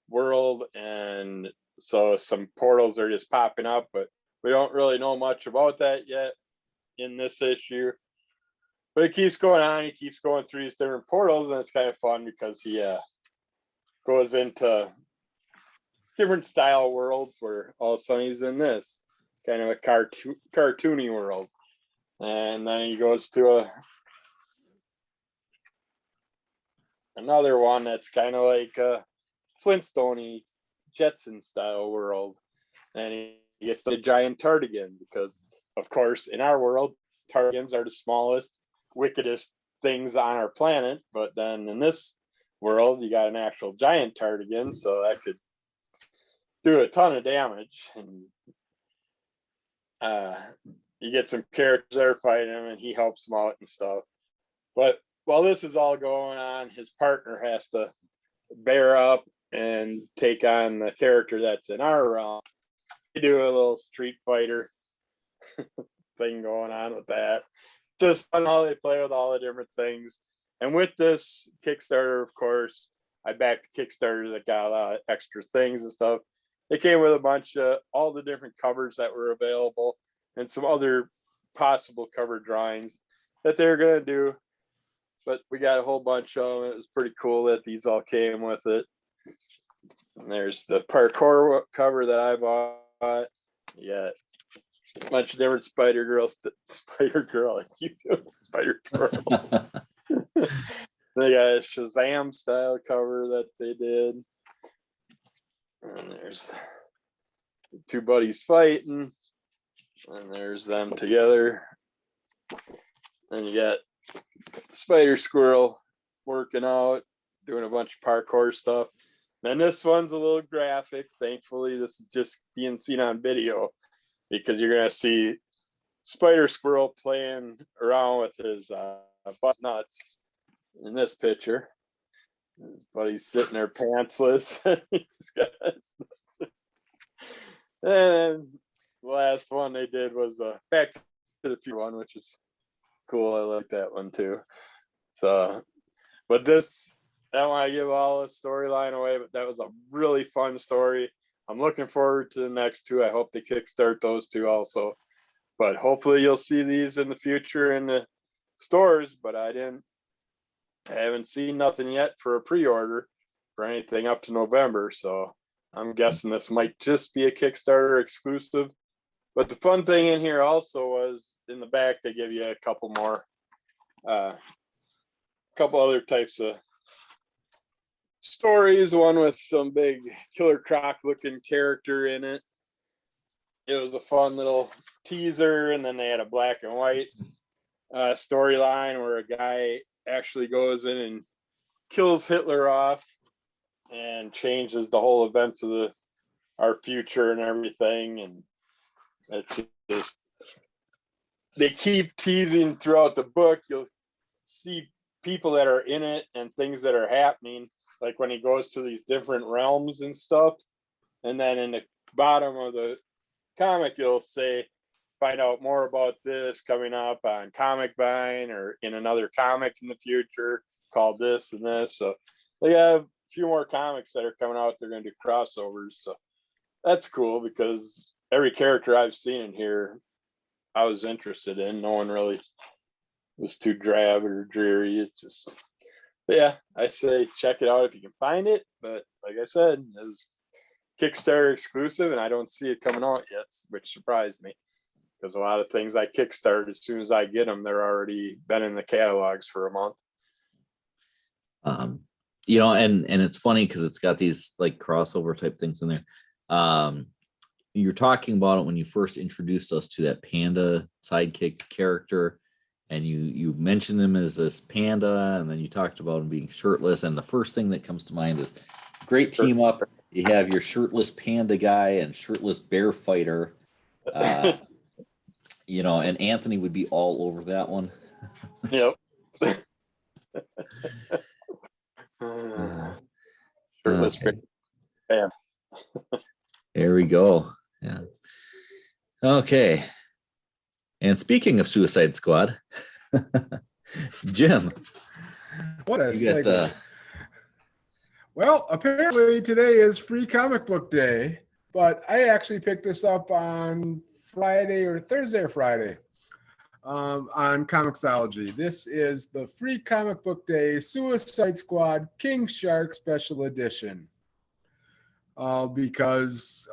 B: world, and so some portals are just popping up, but we don't really know much about that yet in this issue. But it keeps going on. He keeps going through these different portals, and it's kind of fun because he goes into different style worlds where all of a sudden he's in this kind of a cartoony world. And then he goes to another one that's kind of like a Flintstone-y Jetson style world. And he gets a giant tardigan because, of course, in our world, tardigans are the smallest, wickedest things on our planet. But then in this world, you got an actual giant tardigan, so that could do a ton of damage. And you get some characters that are fighting him, and he helps them out and stuff. But while this is all going on, his partner has to bear up and take on the character that's in our realm. They do a little Street Fighter thing going on with that. Just fun how they play with all the different things. And with this Kickstarter, of course, I backed the Kickstarter that got a lot of extra things and stuff. It came with a bunch of all the different covers that were available and some other possible cover drawings that they're going to do. But we got a whole bunch of them. It was pretty cool that these all came with it. And there's the parkour cover that I bought. Yeah, a bunch of different Spider Girl, I keep doing Spider Girl. They got a Shazam style cover that they did. And there's the two buddies fighting. And there's them together. And you got Spider Squirrel working out, doing a bunch of parkour stuff. Then this one's a little graphic. Thankfully, this is just being seen on video because you're going to see Spider Squirrel playing around with his bust nuts in this picture. His buddy's sitting there pantsless. And the last one they did was Back to the Future one, which is cool. I like that one too. So, but this, I don't want to give all the storyline away, but that was a really fun story. I'm looking forward to the next two. I hope they kickstart those two also. But hopefully you'll see these in the future in the stores. But I haven't seen nothing yet for a pre-order for anything up to November. So I'm guessing this might just be a Kickstarter exclusive. But the fun thing in here also was in the back, they give you a couple more, couple other types of stories. One with some big Killer Croc looking character in it. It was a fun little teaser. And then they had a black and white storyline where a guy actually goes in and kills Hitler off and changes the whole events of our future and everything. And it's just, they keep teasing throughout the book. You'll see people that are in it and things that are happening, like when he goes to these different realms and stuff. And then in the bottom of the comic, you'll say, find out more about this coming up on Comic Vine or in another comic in the future called this and this. So they have a few more comics that are coming out. They're going to do crossovers. So that's cool because every character I've seen in here, I was interested in. No one really was too drab or dreary. It's just, but yeah, I say check it out if you can find it. But like I said, it was Kickstarter exclusive, and I don't see it coming out yet, which surprised me because a lot of things I kickstart as soon as I get them, they're already been in the catalogs for a month.
A: You know, and it's funny because it's got these like crossover type things in there. You're talking about it when you first introduced us to that panda sidekick character, and you mentioned him as this panda, and then you talked about him being shirtless, and the first thing that comes to mind is great team up. You have your shirtless panda guy and shirtless bear fighter. You know, and Anthony would be all over that one.
B: Yep. Shirtless
A: Okay.
B: bear.
A: There we go. Yeah. Okay. And speaking of Suicide Squad, Jim,
D: What a
A: you got
D: segue.
A: the
D: Well, apparently today is Free Comic Book Day, but I actually picked this up on Friday or Thursday or Friday on Comixology. This is the Free Comic Book Day Suicide Squad King Shark Special Edition. Because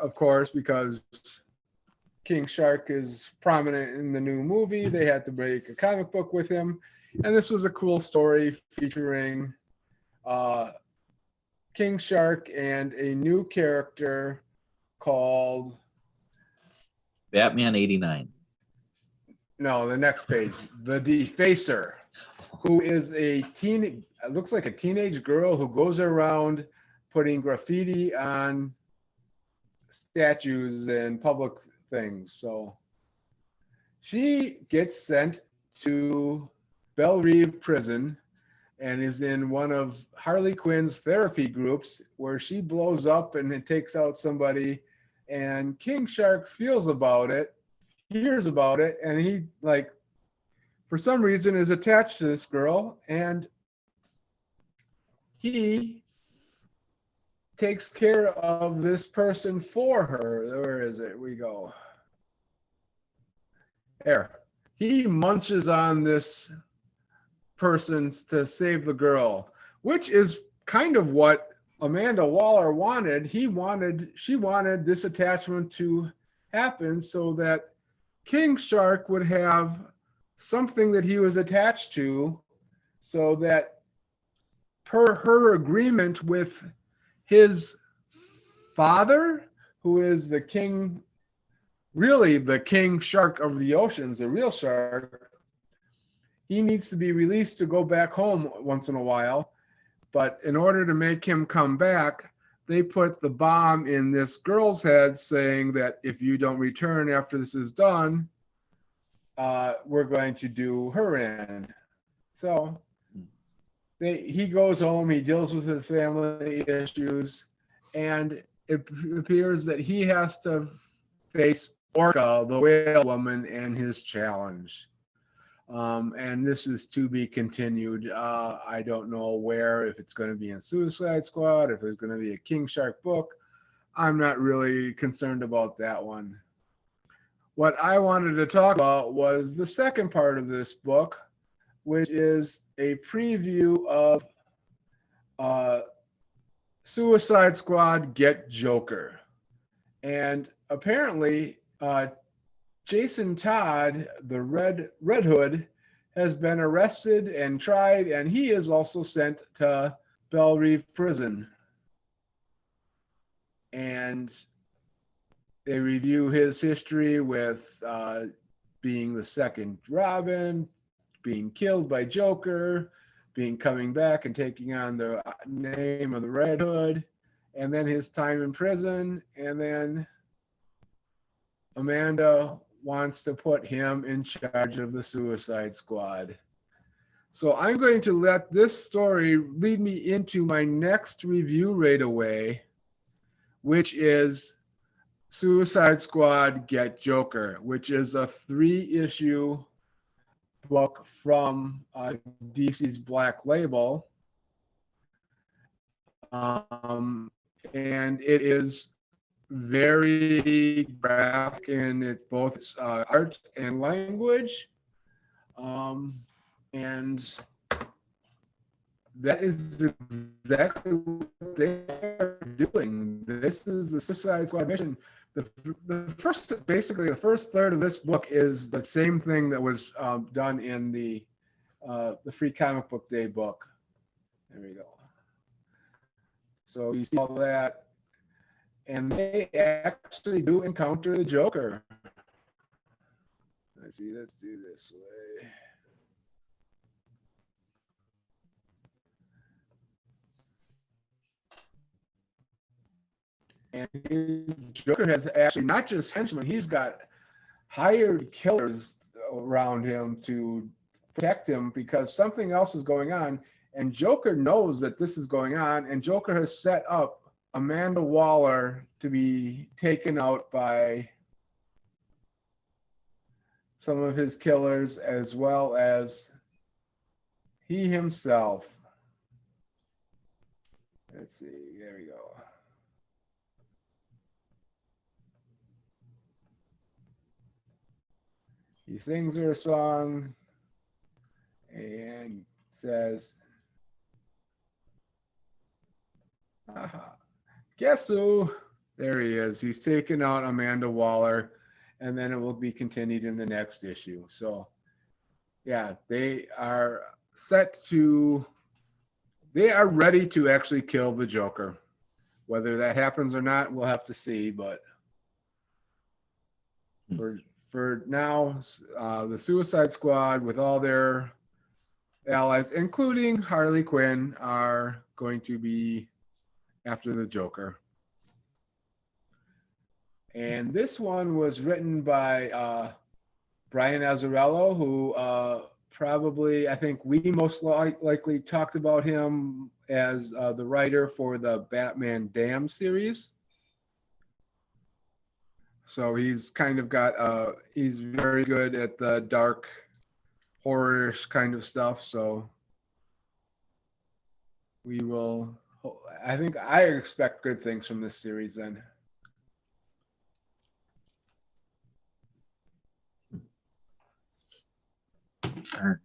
D: King Shark is prominent in the new movie, they had to break a comic book with him. And this was a cool story featuring King Shark and a new character called
A: Batman 89.
D: No, the next page, the Defacer, who is looks like a teenage girl who goes around putting graffiti on statues and public things. So she gets sent to Belle Reve prison and is in one of Harley Quinn's therapy groups where she blows up and it takes out somebody, and King Shark hears about it, and he, like, for some reason is attached to this girl, and he takes care of this person for her. Where is it? We go. There. He munches on this person to save the girl, which is kind of what Amanda Waller wanted. She wanted this attachment to happen so that King Shark would have something that he was attached to, so that per her agreement with his father, who is the king, really the king shark of the oceans, the real shark, he needs to be released to go back home once in a while. But in order to make him come back, they put the bomb in this girl's head saying that if you don't return after this is done, we're going to do her in. So he goes home, he deals with his family issues, and it appears that he has to face Orca, the whale woman, and his challenge. And this is to be continued. I don't know where, if it's going to be in Suicide Squad, if there's going to be a King Shark book. I'm not really concerned about that one. What I wanted to talk about was the second part of this book, which is a preview of Suicide Squad Get Joker. And apparently, Jason Todd, the Red Hood, has been arrested and tried, and he is also sent to Belle Reve prison. And they review his history with being the second Robin, being killed by Joker, coming back and taking on the name of the Red Hood, and then his time in prison, and then Amanda wants to put him in charge of the Suicide Squad. So I'm going to let this story lead me into my next review right away, which is Suicide Squad Get Joker, which is a 3-issue book from DC's Black Label. And it is very graphic in both its art and language. And that is exactly what they're doing. This is the Suicide Squad mission. The first third of this book is the same thing that was done in the Free Comic Book Day book. There we go. So you see all that, and they actually do encounter the Joker. Let's see. Let's do this way. And his Joker has actually not just henchmen, he's got hired killers around him to protect him because something else is going on. And Joker knows that this is going on, and Joker has set up Amanda Waller to be taken out by some of his killers, as well as he himself. Let's see, there we go. He sings her a song and says, guess who? There he is. He's taken out Amanda Waller, and then it will be continued in the next issue. So, yeah, they are ready to actually kill the Joker. Whether that happens or not, we'll have to see. But for now, the Suicide Squad with all their allies, including Harley Quinn, are going to be after the Joker. And this one was written by Brian Azzarello, who probably, I think we most likely talked about him as the writer for the Batman Damned series. So he's kind of got, he's very good at the dark horror-ish kind of stuff. So we will, I expect good things from this series then.
A: All right.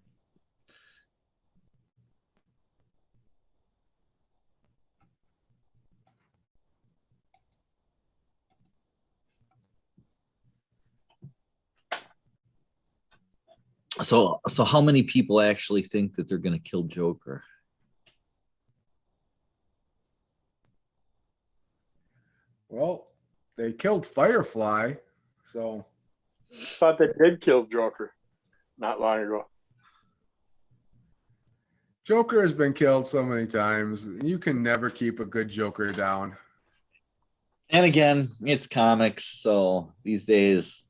A: So how many people actually think that they're going to kill Joker?
D: Well, they killed Firefly, so.
B: Thought they did kill Joker not long ago.
D: Joker has been killed so many times. You can never keep a good Joker down.
A: And again, it's comics, so these days,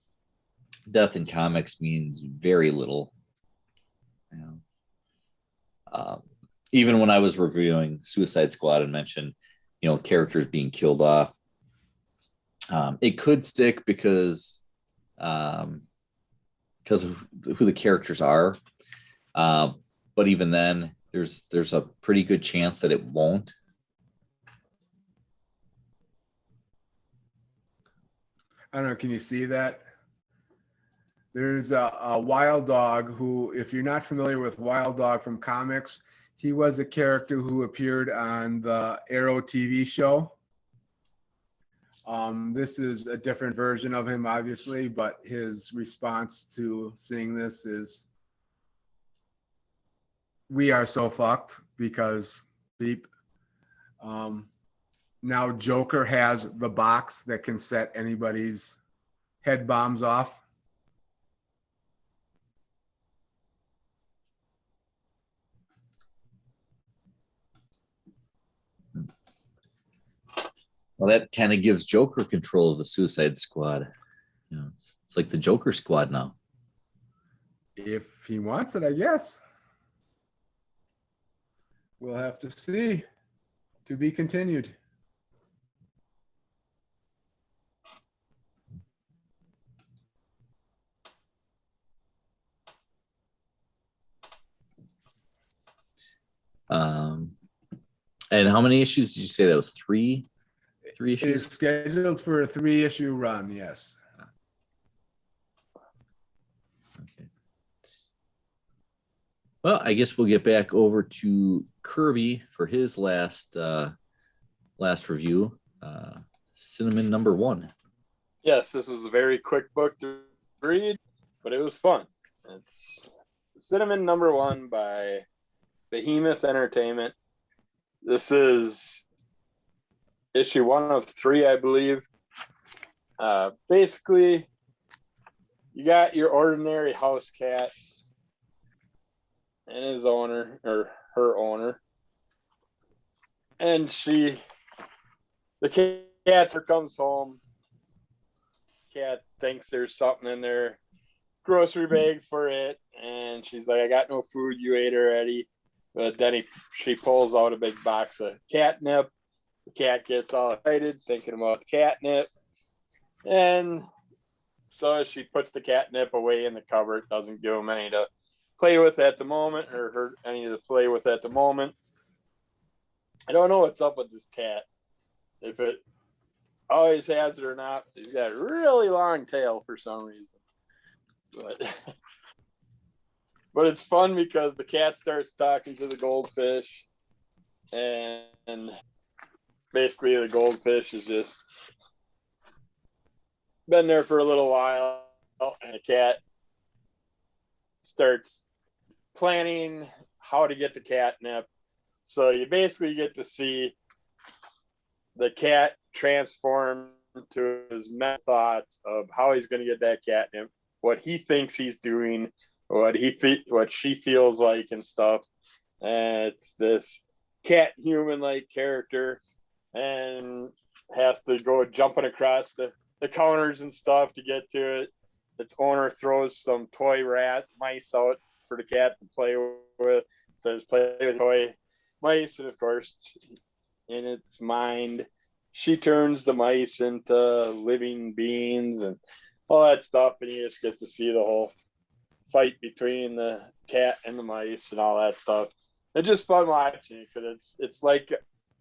A: death in comics means very little. You know, even when I was reviewing Suicide Squad and mentioned, characters being killed off, it could stick because of who the characters are. But even then, there's a pretty good chance that it won't.
D: I don't know. Can you see that? There's a Wild Dog who, if you're not familiar with Wild Dog from comics, he was a character who appeared on the Arrow TV show. This is a different version of him, obviously, but his response to seeing this is, we are so fucked because beep. Now Joker has the box that can set anybody's head bombs off.
A: Well, that kind of gives Joker control of the Suicide Squad. It's like the Joker Squad now.
D: If he wants it, I guess. We'll have to see. To be continued.
A: And how many issues did you say that was? Three issues?
D: It's scheduled for a 3-issue run, yes.
A: Okay. Well, I guess we'll get back over to Kirby for his last review. Cinnamon #1.
B: Yes, this was a very quick book to read, but it was fun. It's Cinnamon #1 by Behemoth Entertainment. This is issue 1 of 3, I believe. Basically, you got your ordinary house cat and his owner, or her owner. And the cat comes home. Cat thinks there's something in their grocery bag for it, and she's like, I got no food, you ate already. But then she pulls out a big box of catnip. The cat gets all excited thinking about catnip, and so she puts the catnip away in the cupboard, doesn't give him any to play with at the moment, or her any to play with at the moment. I don't know what's up with this cat, if it always has it or not. He's got a really long tail for some reason. But it's fun because the cat starts talking to the goldfish, and basically the goldfish is just been there for a little while, and the cat starts planning how to get the catnip. So you basically get to see the cat transform to his mental thoughts of how he's going to get that catnip, what he thinks he's doing, what she feels like and stuff. And it's this cat human like character, and has to go jumping across the counters and stuff to get to it. Its owner throws some toy mice out for the cat to play with. Says play with toy mice, and of course, in its mind, she turns the mice into living beings and all that stuff, and you just get to see the whole fight between the cat and the mice and all that stuff. It's just fun watching it, because it's like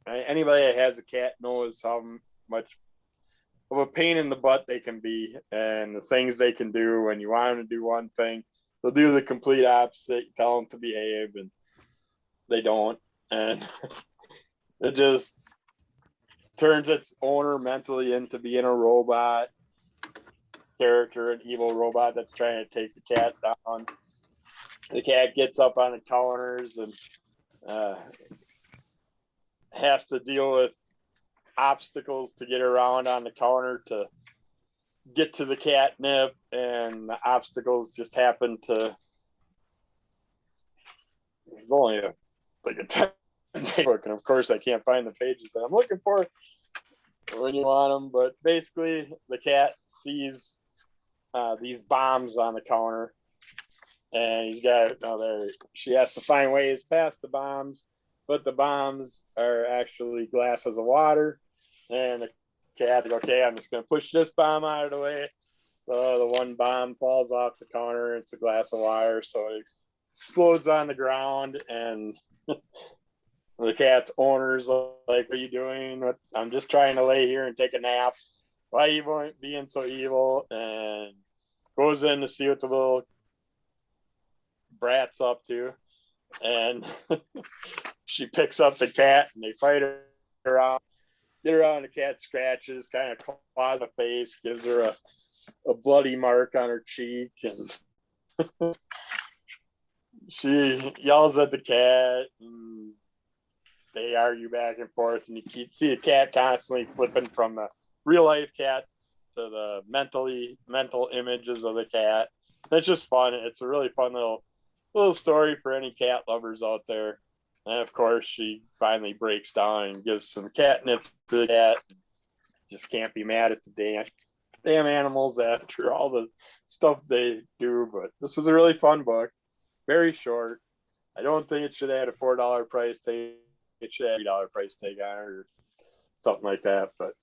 B: anybody that has a cat knows how much of a pain in the butt they can be, and the things they can do when you want them to do one thing, they'll do the complete opposite. You tell them to behave, and they don't, and it just turns its owner mentally into being a robot character, an evil robot that's trying to take the cat down. The cat gets up on the counters and has to deal with obstacles to get around on the counter to get to the catnip, and the obstacles just happen to, it's only like a 10-page book, and of course I can't find the pages that I'm looking for when you want them, but basically the cat sees these bombs on the counter, and she has to find ways past the bombs, but the bombs are actually glasses of water, and the cat goes, okay, I'm just going to push this bomb out of the way. So the one bomb falls off the counter, it's a glass of water, so it explodes on the ground, and the cat's owner's like, what are you doing? I'm just trying to lay here and take a nap. Why are you being so evil? And goes in to see what the little brat's up to, and she picks up the cat, and they fight around. Get around, the cat scratches, kind of claws the face, gives her a bloody mark on her cheek, and she yells at the cat, and they argue back and forth, and you see the cat constantly flipping from the real life cat to the mental images of the cat. It's just fun. It's a really fun little story for any cat lovers out there. And of course, she finally breaks down and gives some catnip to the cat. Just can't be mad at the damn animals after all the stuff they do. But this was a really fun book. Very short. I don't think it should have had a $4 price tag. It should have a $3 price tag on it or something like that. But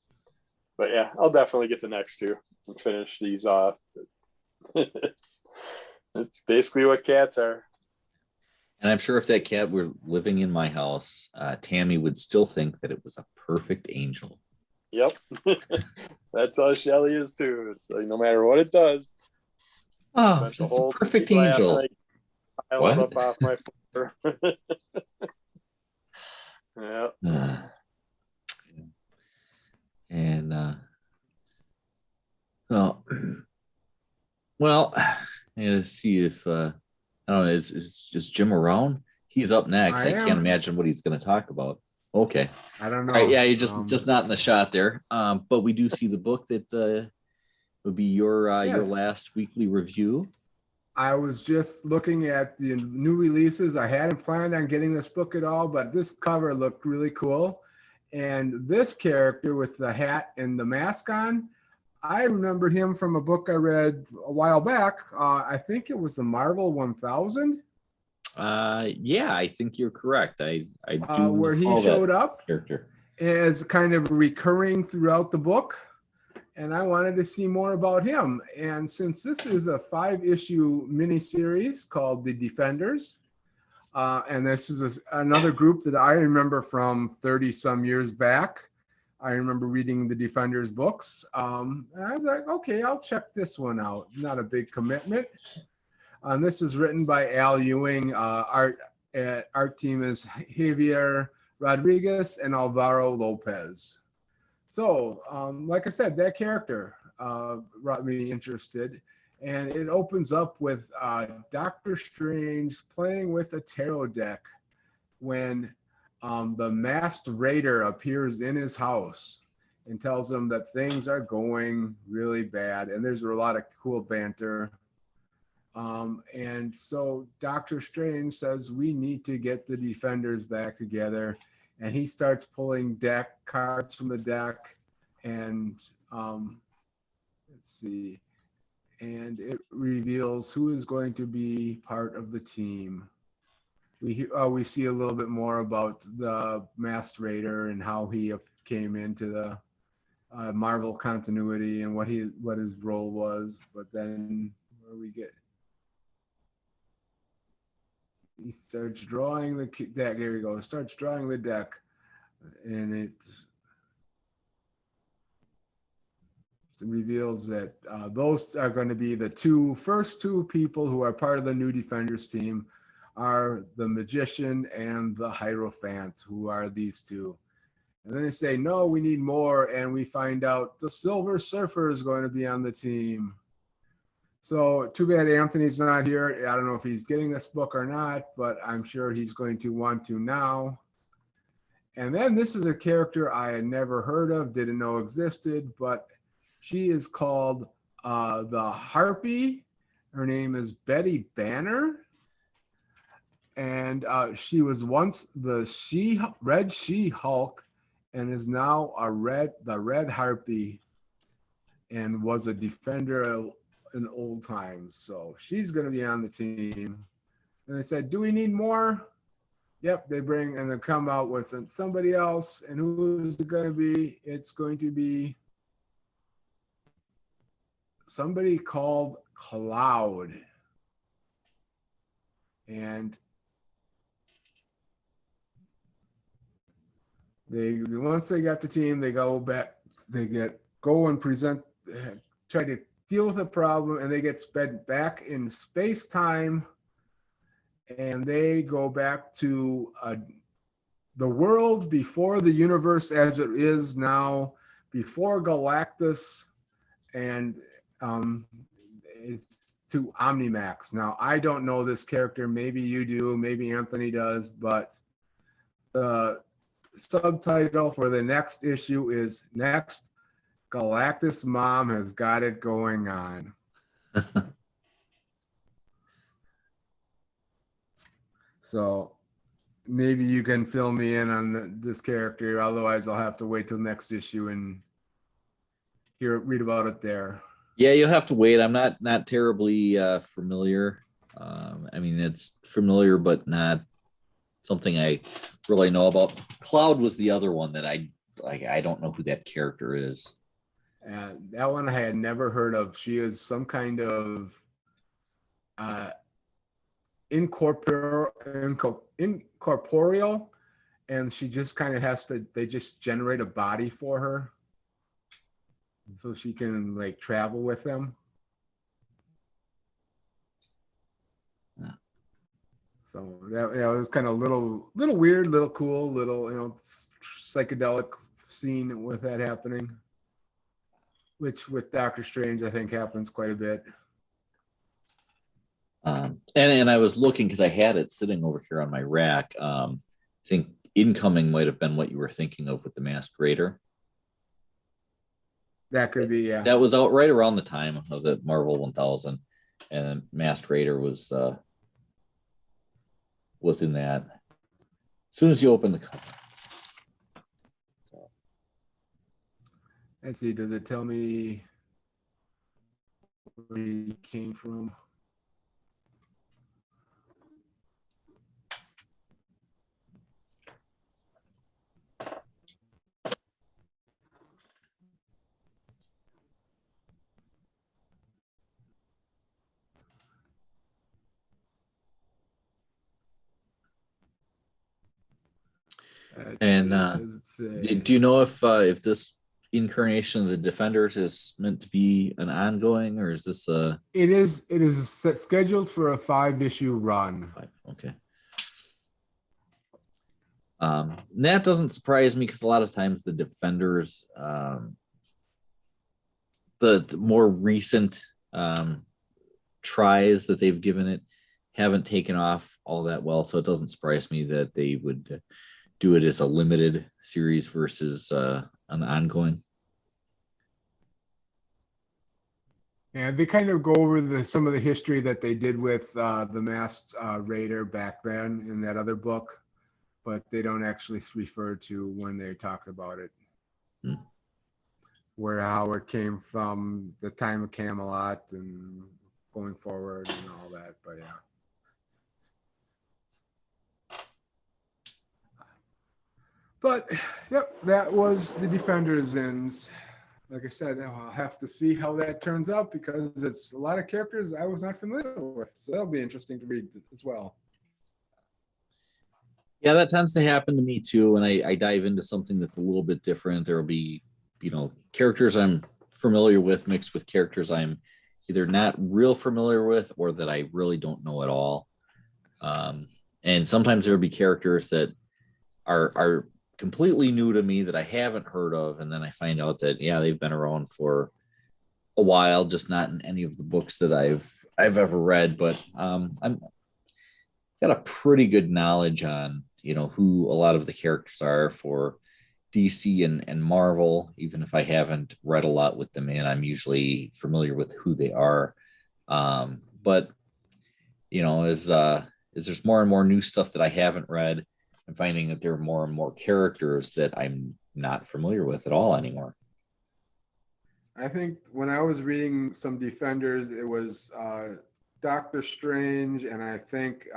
B: yeah, I'll definitely get the next two and finish these off. It's basically what cats are.
A: And I'm sure if that cat were living in my house, Tammy would still think that it was a perfect angel.
B: Yep. That's how Shelly is too. It's like no matter what it does.
A: Oh, it's a perfect angel.
B: What? Up off my floor. Yeah.
A: And well, I gotta see if I don't know, is Jim around? He's up next. I can't imagine what he's going to talk about. Okay.
D: I don't know.
A: All right, yeah, you're just not in the shot there. But we do see the book that would be your last weekly review.
D: I was just looking at the new releases. I hadn't planned on getting this book at all, but this cover looked really cool. And this character with the hat and the mask on, I remembered him from a book I read a while back. I think it was the Marvel 1000.
A: Yeah, I think you're correct. I do
D: Where he
A: recall that
D: showed up
A: character.
D: as kind of recurring throughout the book. And I wanted to see more about him. And since this is a 5-issue miniseries called The Defenders, and this is another group that I remember from 30 some years back. I remember reading the Defenders books. And I was like, okay, I'll check this one out. Not a big commitment. This is written by Al Ewing. Art team is Javier Rodriguez and Alvaro Lopez. So, like I said, that character brought me interested. And it opens up with Doctor Strange playing with a tarot deck when the masked raider appears in his house and tells him that things are going really bad. And there's a lot of cool banter. And so Doctor Strange says, we need to get the Defenders back together. And he starts pulling cards from the deck. And let's see. And it reveals who is going to be part of the team. We see a little bit more about the Masked Raider and how he came into the Marvel continuity and what his role was. But then where we get, he starts drawing the deck. Here we go. Starts drawing the deck, and it reveals that those are going to be the first two people who are part of the new Defenders team are the Magician and the Hierophant, who are these two. And then they say, no, we need more. And we find out the Silver Surfer is going to be on the team. So too bad Anthony's not here. I don't know if he's getting this book or not, but I'm sure he's going to want to now. And then this is a character I had never heard of, didn't know existed, but she is called the Harpy. Her name is Betty Banner. And she was once the Red She-Hulk and is now the Red Harpy and was a Defender in old times. So she's going to be on the team. And they said, do we need more? Yep, they come out with somebody else. And who is it going to be? It's going to be somebody called Cloud. And once they got the team, they go back, go and present, try to deal with a problem, and they get sped back in space-time, and they go back to the world before the universe as it is now, before Galactus, and it's to Omnimax. Now, I don't know this character. Maybe you do. Maybe Anthony does. But the subtitle for the next issue is Next Galactus Mom Has Got It Going On. So maybe you can fill me in on this character. Otherwise, I'll have to wait till next issue and read about it there.
A: Yeah, you'll have to wait. I'm not terribly familiar. I mean, it's familiar, but not something I really know about. Cloud was the other one that I don't know who that character is.
D: That one I had never heard of. She is some kind of incorporeal, and she just kind of they just generate a body for her so she can like travel with them.
A: Yeah.
D: So that it was kind of little weird, little cool, little psychedelic scene with that happening, which with Doctor Strange I think happens quite a bit.
A: And I was looking because I had it sitting over here on my rack. I think Incoming might have been what you were thinking of with the Masked Raider.
D: That could be, yeah.
A: That was out right around the time of the Marvel 1000, and Masked Raider was in that. As soon as you open the cover.
D: Let's see, does it tell me where he came from?
A: And
D: Does it say?
A: do you know if this incarnation of the Defenders is meant to be an ongoing, or is this a
D: It is scheduled for a 5-issue run.
A: okay? That doesn't surprise me because a lot of times the Defenders, the more recent tries that they've given it haven't taken off all that well. So it doesn't surprise me that they would do it as a limited series versus an ongoing.
D: Yeah, they kind of go over some of the history that they did with the Masked Raider back then in that other book, but they don't actually refer to when they talked about it. How it came from the time of Camelot and going forward and all that. But yeah. But yep, that was the Defenders, and like I said, I'll have to see how that turns out because it's a lot of characters I was not familiar with. So that'll be interesting to read as well.
A: Yeah, that tends to happen to me too. When I dive into something that's a little bit different, there will be, characters I'm familiar with mixed with characters I'm either not real familiar with or that I really don't know at all. And sometimes there'll be characters that are completely new to me that I haven't heard of, and then I find out that they've been around for a while, just not in any of the books that I've ever read. But I'm got a pretty good knowledge on who a lot of the characters are for DC and Marvel, even if I haven't read a lot with them, and I'm usually familiar with who they are. But as there's more and more new stuff that I haven't read, I'm finding that there are more and more characters that I'm not familiar with at all anymore.
D: I think when I was reading some Defenders, it was Doctor Strange, and I think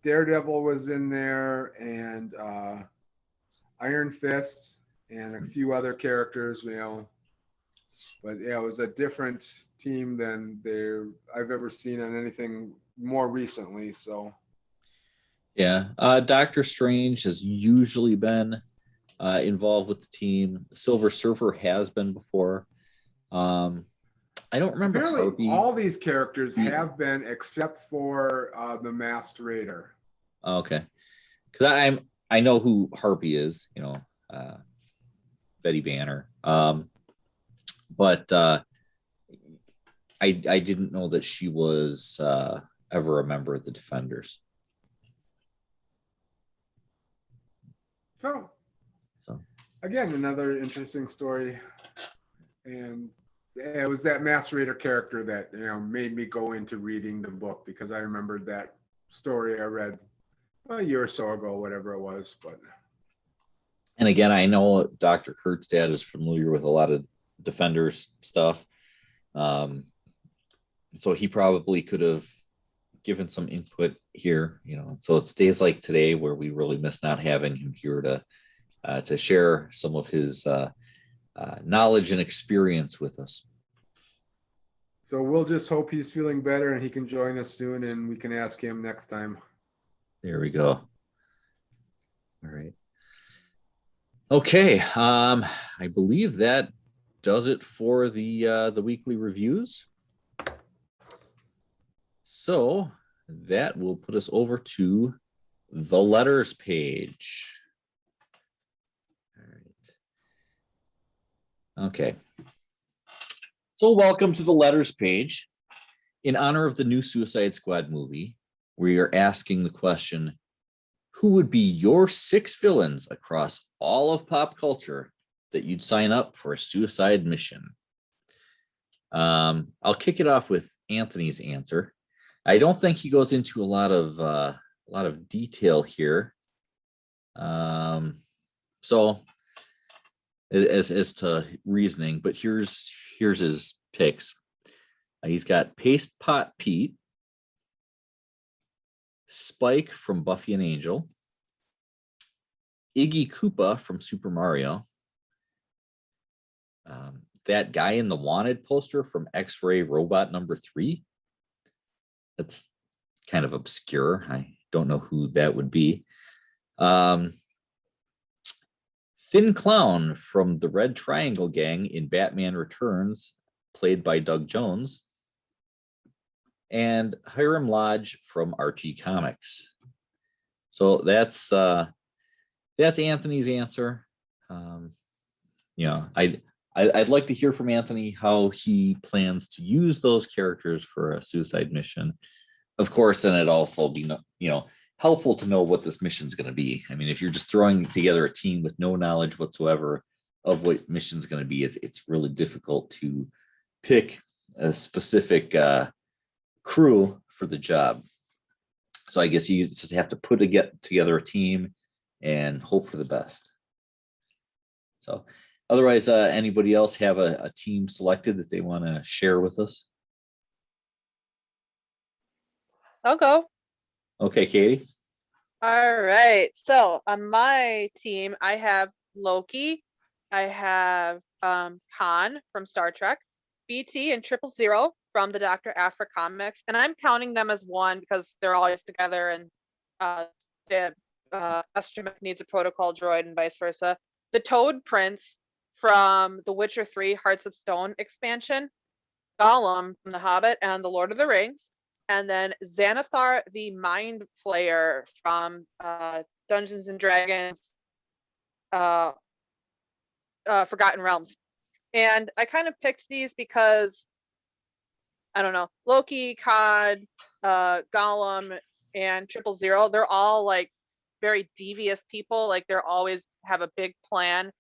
D: Daredevil was in there, and Iron Fist, and a few other characters, But yeah, it was a different team than I've ever seen on anything more recently. So.
A: Yeah, Doctor Strange has usually been involved with the team. Silver Surfer has been before. I don't remember.
D: Apparently, all these characters have been except for the Masked Raider.
A: Okay, because I know who Harpy is. Betty Banner. But I didn't know that she was ever a member of the Defenders.
D: So again, another interesting story, and it was that Masked Raider character that made me go into reading the book, because I remembered that story I read a year or so ago, whatever it was.
A: And again, I know Dr. Kurt's dad is familiar with a lot of Defenders stuff, so he probably could have given some input here. So it's days like today where we really miss not having him here to share some of his knowledge and experience with us.
D: So we'll just hope he's feeling better and he can join us soon, and we can ask him next time.
A: There we go. All right. Okay. I believe that does it for the weekly reviews. So that will put us over to the letters page. All right. Okay. So welcome to the letters page. In honor of the new Suicide Squad movie, we are asking the question, who would be your 6 villains across all of pop culture that you'd sign up for a suicide mission? I'll kick it off with Anthony's answer. I don't think he goes into a lot of detail here. So as to reasoning, but here's his picks. He's got Paste Pot Pete, Spike from Buffy and Angel, Iggy Koopa from Super Mario, that guy in the Wanted poster from X-Ray Robot #3. That's kind of obscure. I don't know who that would be. Thin Clown from the Red Triangle Gang in Batman Returns, played by Doug Jones, and Hiram Lodge from Archie Comics. So that's Anthony's answer. I'd like to hear from Anthony how he plans to use those characters for a suicide mission. Of course, then it'd also be helpful to know what this mission is going to be. I mean, if you're just throwing together a team with no knowledge whatsoever of what mission is going to be, it's really difficult to pick a specific crew for the job. So I guess you just have to get together a team and hope for the best. So otherwise, anybody else have a team selected that they want to share with us?
E: I'll go.
A: Okay, Katie.
E: All right. So on my team, I have Loki. I have Khan from Star Trek, BT and 000 from the Dr. Aphra comics, and I'm counting them as one because they're always together, and Astromech needs a protocol droid and vice versa. The Toad Prince from The Witcher 3 Hearts of Stone expansion, Gollum from The Hobbit and The Lord of the Rings, and then Xanathar the Mind Flayer from Dungeons and Dragons Forgotten Realms. And I kind of picked these because, I don't know, Loki, Cod, Gollum, and 000, they're all like very devious people. Like they're always have a big plan,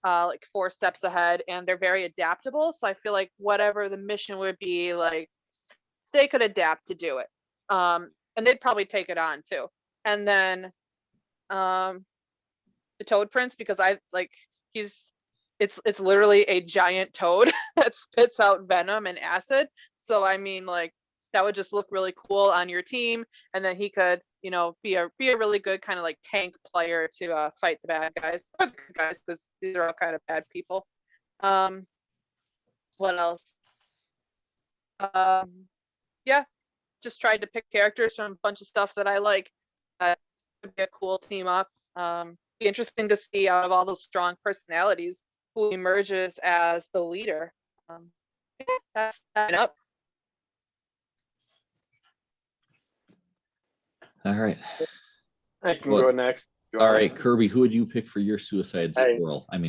E: like 4 steps ahead, and they're very adaptable. So I feel like whatever the mission would be, like they could adapt to do it. And they'd probably take it on too. And then the Toad Prince, because it's literally a giant toad that spits out venom and acid. So I mean, like that would just look really cool on your team, and then he could, be a really good kind of like tank player to fight the bad guys, or the good guys, because these are all kind of bad people. What else? Yeah, just tried to pick characters from a bunch of stuff that I like. That would be a cool team up. Be interesting to see out of all those strong personalities who emerges as the leader. Yeah, that's that up.
A: All right.
B: I can go next.
A: All right, Kirby, who would you pick for your suicide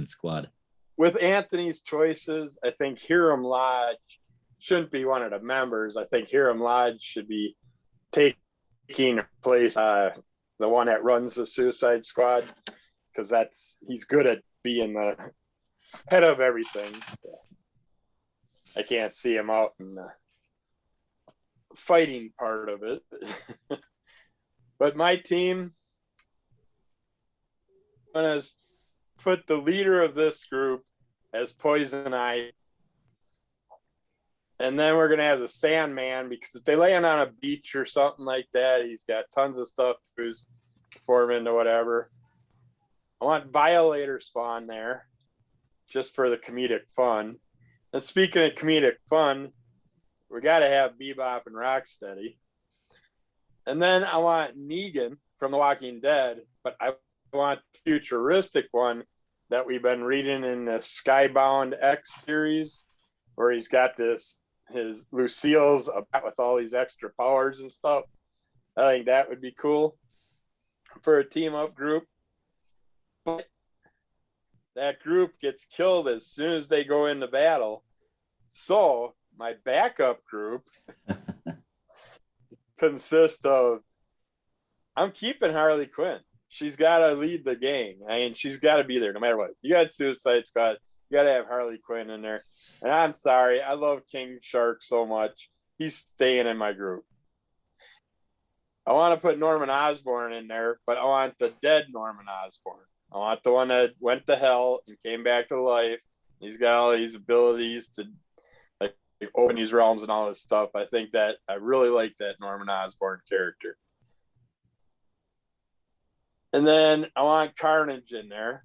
A: squad?
B: With Anthony's choices, I think Hiram Lodge shouldn't be one of the members. I think Hiram Lodge should be taking place, the one that runs the Suicide Squad, because he's good at being the head of everything. So I can't see him out in the fighting part of it. But my team, I'm going to put the leader of this group as Poison Ivy. And then we're going to have the Sandman, because if they land on a beach or something like that, he's got tons of stuff to form into whatever. I want Violator Spawn there, just for the comedic fun. And speaking of comedic fun, we got to have Bebop and Rocksteady. And then I want Negan from The Walking Dead, but I want the futuristic one that we've been reading in the Skybound X series, where he's got his Lucille's about with all these extra powers and stuff. I think that would be cool for a team up group. But that group gets killed as soon as they go into battle. So my backup group consists of, I'm keeping Harley Quinn. She's got to lead the gang. I mean, she's got to be there no matter what. You got Suicide Squad. You got to have Harley Quinn in there. And I'm sorry, I love King Shark so much. He's staying in my group. I want to put Norman Osborn in there, but I want the dead Norman Osborn. I want the one that went to hell and came back to life. He's got all these abilities to like open these realms and all this stuff. I think that I really like that Norman Osborn character. And then I want Carnage in there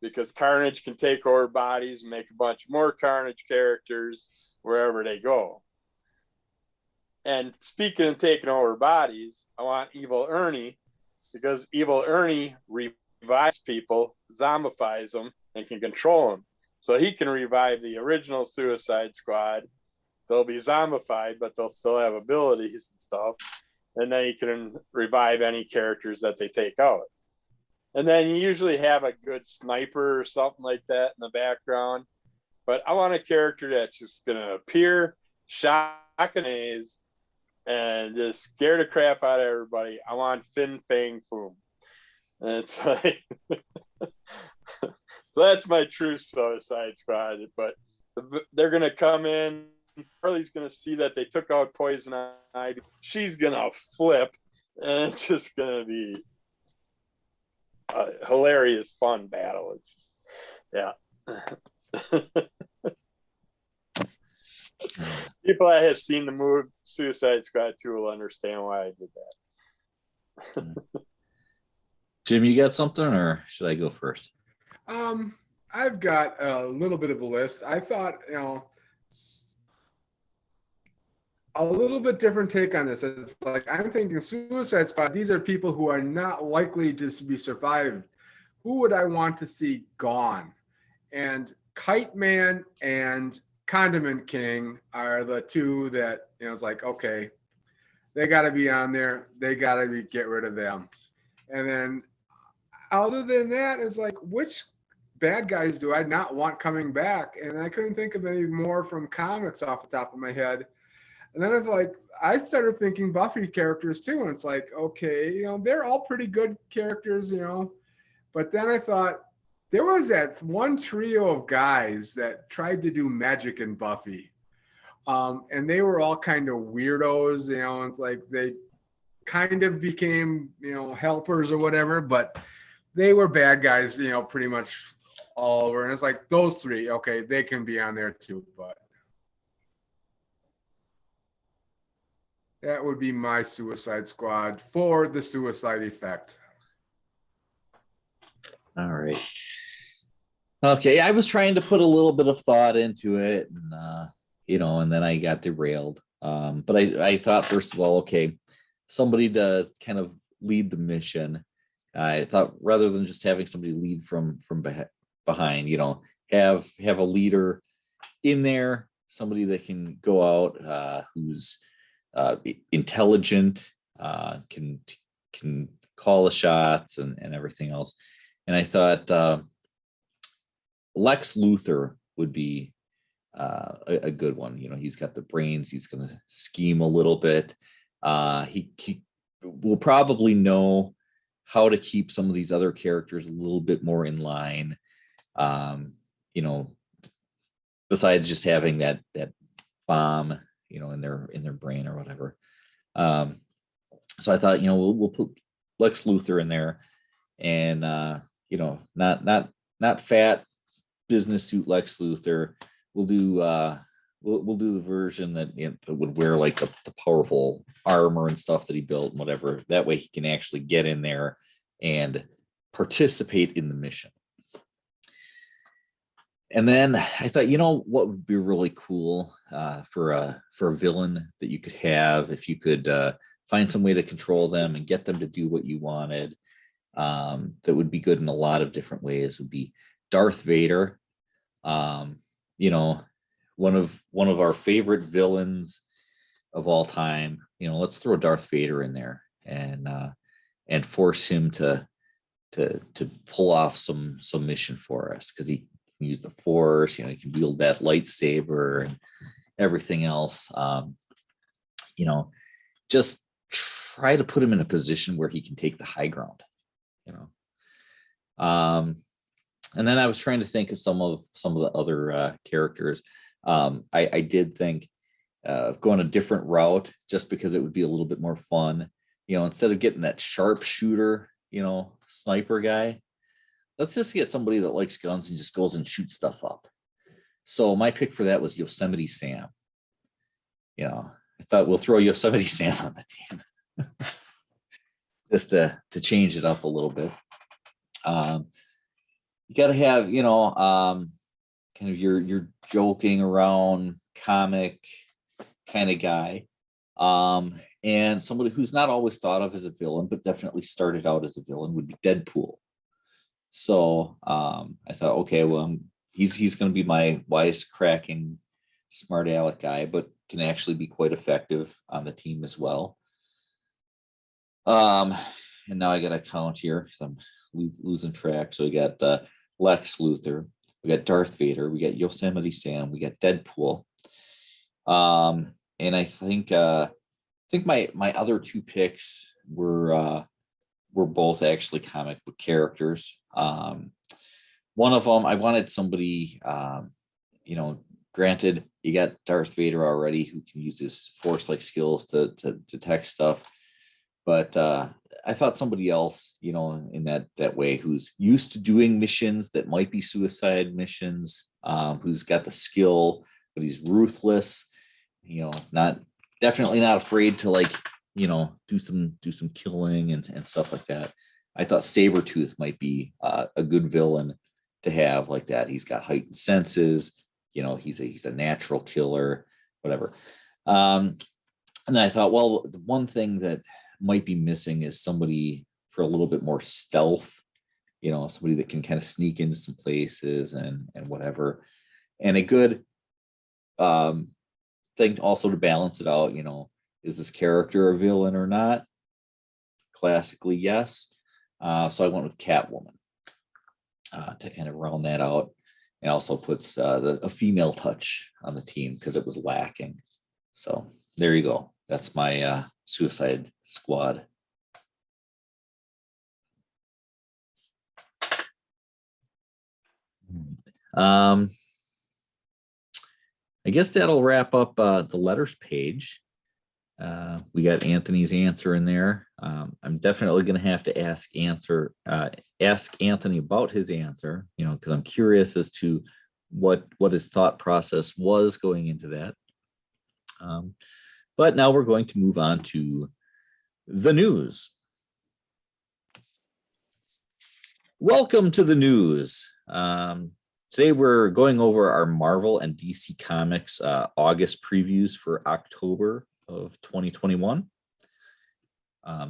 B: because Carnage can take over bodies and make a bunch more Carnage characters wherever they go. And speaking of taking over bodies, I want Evil Ernie because Evil Ernie revives people, zombifies them, and can control them. So he can revive the original Suicide Squad. They'll be zombified, but they'll still have abilities and stuff. And then he can revive any characters that they take out. And then you usually have a good sniper or something like that in the background. But I want a character that's just going to appear, shock and amaze, and just scare the crap out of everybody. I want Fin Fang Foom. And it's like, so that's my true Suicide Squad. But they're going to come in. Harley's going to see that they took out Poison Ivy. She's going to flip. And it's just going to be a hilarious, fun battle. It's, yeah. People that have seen the movie Suicide Squad 2 will understand why I did that.
A: Jim, you got something, or should I go first?
D: I've got a little bit of a list. I thought, a little bit different take on this. It's like, I'm thinking Suicide Squad, these are people who are not likely to be survived. Who would I want to see gone? And Kite Man and Condiment King are the two that, it's like, okay, they got to be on there. They got to get rid of them. And then other than that, it's like, which bad guys do I not want coming back? And I couldn't think of any more from comics off the top of my head. And then it's like, I started thinking Buffy characters too. And it's like, okay, they're all pretty good characters, But then I thought, there was that one trio of guys that tried to do magic in Buffy. And they were all kind of weirdos, it's like they kind of became, helpers or whatever, but they were bad guys, pretty much all over. And it's like, those three, okay, they can be on there too, but that would be my Suicide Squad for the Suicide Effect.
A: All right. Okay, I was trying to put a little bit of thought into it, and and then I got derailed. But I thought, first of all, okay, somebody to kind of lead the mission. I thought rather than just having somebody lead from behind, have a leader in there, somebody that can go out, who's intelligent, can call the shots and everything else. And I thought Lex Luthor would be a good one. He's got the brains. He's going to scheme a little bit. He will probably know how to keep some of these other characters a little bit more in line. Besides just having that bomb, in their brain or whatever. So I thought, we'll put Lex Luthor in there, and not fat business suit Lex Luthor. We'll do we'll do the version that would wear like the powerful armor and stuff that he built and whatever. That way he can actually get in there and participate in the mission. And then I thought, what would be really cool for a villain that you could have, if you could find some way to control them and get them to do what you wanted, that would be good in a lot of different ways, would be Darth Vader. One of our favorite villains of all time. Let's throw Darth Vader in there and force him to pull off some mission for us, because he can use the Force. He can wield that lightsaber and everything else. Just try to put him in a position where he can take the high ground. And then I was trying to think of some of the other characters. I did think of going a different route, just because it would be a little bit more fun. Instead of getting that sharpshooter, sniper guy, let's just get somebody that likes guns and just goes and shoots stuff up. So my pick for that was Yosemite Sam. You know, I thought we'll throw Yosemite Sam on the team just to change it up a little bit. You got to have, you know, kind of your joking around comic kind of guy. And somebody who's not always thought of as a villain, but definitely started out as a villain would be Deadpool. So I thought, okay, well, he's going to be my wisecracking, smart aleck guy, but can actually be quite effective on the team as well. And now I got to count here because I'm losing track. So we got Lex Luthor, we got Darth Vader, we got Yosemite Sam, we got Deadpool. And I think my other two picks were both actually comic book characters. One of them, I wanted somebody, you know, granted, you got Darth Vader already who can use his force-like skills to detect stuff. But I thought somebody else, you know, in that way, who's used to doing missions that might be suicide missions, who's got the skill, but he's ruthless, you know, definitely not afraid to, like, you know, do some killing and stuff like that. I thought Sabretooth might be a good villain to have like that. He's got heightened senses, you know, he's a natural killer, whatever. And then I thought, well, the one thing that might be missing is somebody for a little bit more stealth, you know, somebody that can kind of sneak into some places and whatever. And a good thing also to balance it out, you know, is this character a villain or not? Classically, yes. So I went with Catwoman to kind of round that out, and also puts a female touch on the team because it was lacking. So there you go. That's my Suicide Squad. I guess that'll wrap up the letters page. We got Anthony's answer in there. I'm definitely going to have to ask Anthony about his answer, you know, because I'm curious as to what his thought process was going into that. But now we're going to move on to the news. Welcome to the news. Today we're going over our Marvel and DC Comics August previews for October of 2021.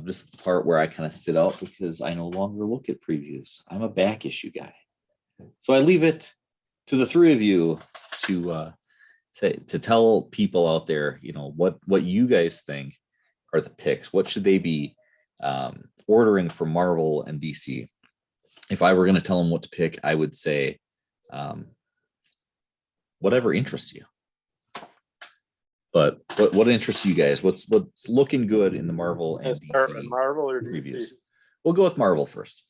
A: This is the part where I kind of sit out because I no longer look at previews. I'm a back issue guy. So I leave it to the three of you to tell people out there, you know, what you guys think are the picks. What should they be ordering for Marvel and DC? If I were going to tell them what to pick, I would say whatever interests you. But what interests you guys? What's looking good in the Marvel and DC
B: Marvel or
A: previews?
B: DC?
A: We'll go with Marvel first.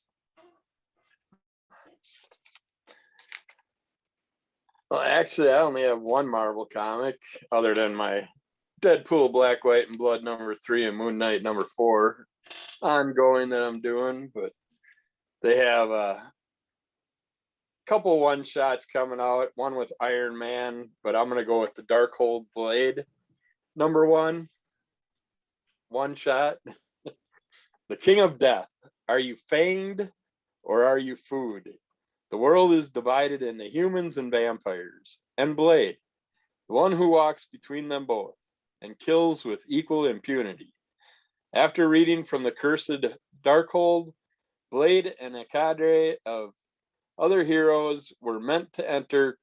B: Well, actually, I only have one Marvel comic other than my Deadpool Black, White, and Blood #3 and Moon Knight #4 ongoing that I'm doing. But they have a couple one-shots coming out, one with Iron Man, but I'm going to go with the Darkhold Blade #1 one-shot. The King of Death. Are you fanged or are you food? The world is divided into humans and vampires. And Blade, the one who walks between them both and kills with equal impunity. After reading from the cursed Darkhold, Blade and a cadre of other heroes were meant to enter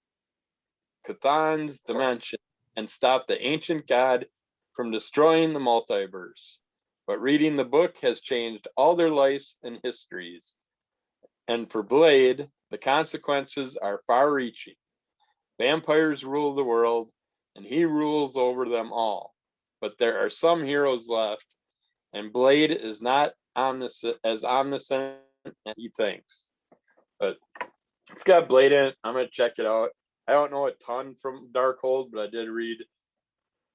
B: Cthulhu's dimension and stop the ancient god from destroying the multiverse. But reading the book has changed all their lives and histories. And for Blade, the consequences are far-reaching. Vampires rule the world, and he rules over them all. But there are some heroes left, and Blade is not omniscient as he thinks. But it's got Blade in it. I'm going to check it out. I don't know a ton from Darkhold, but I did read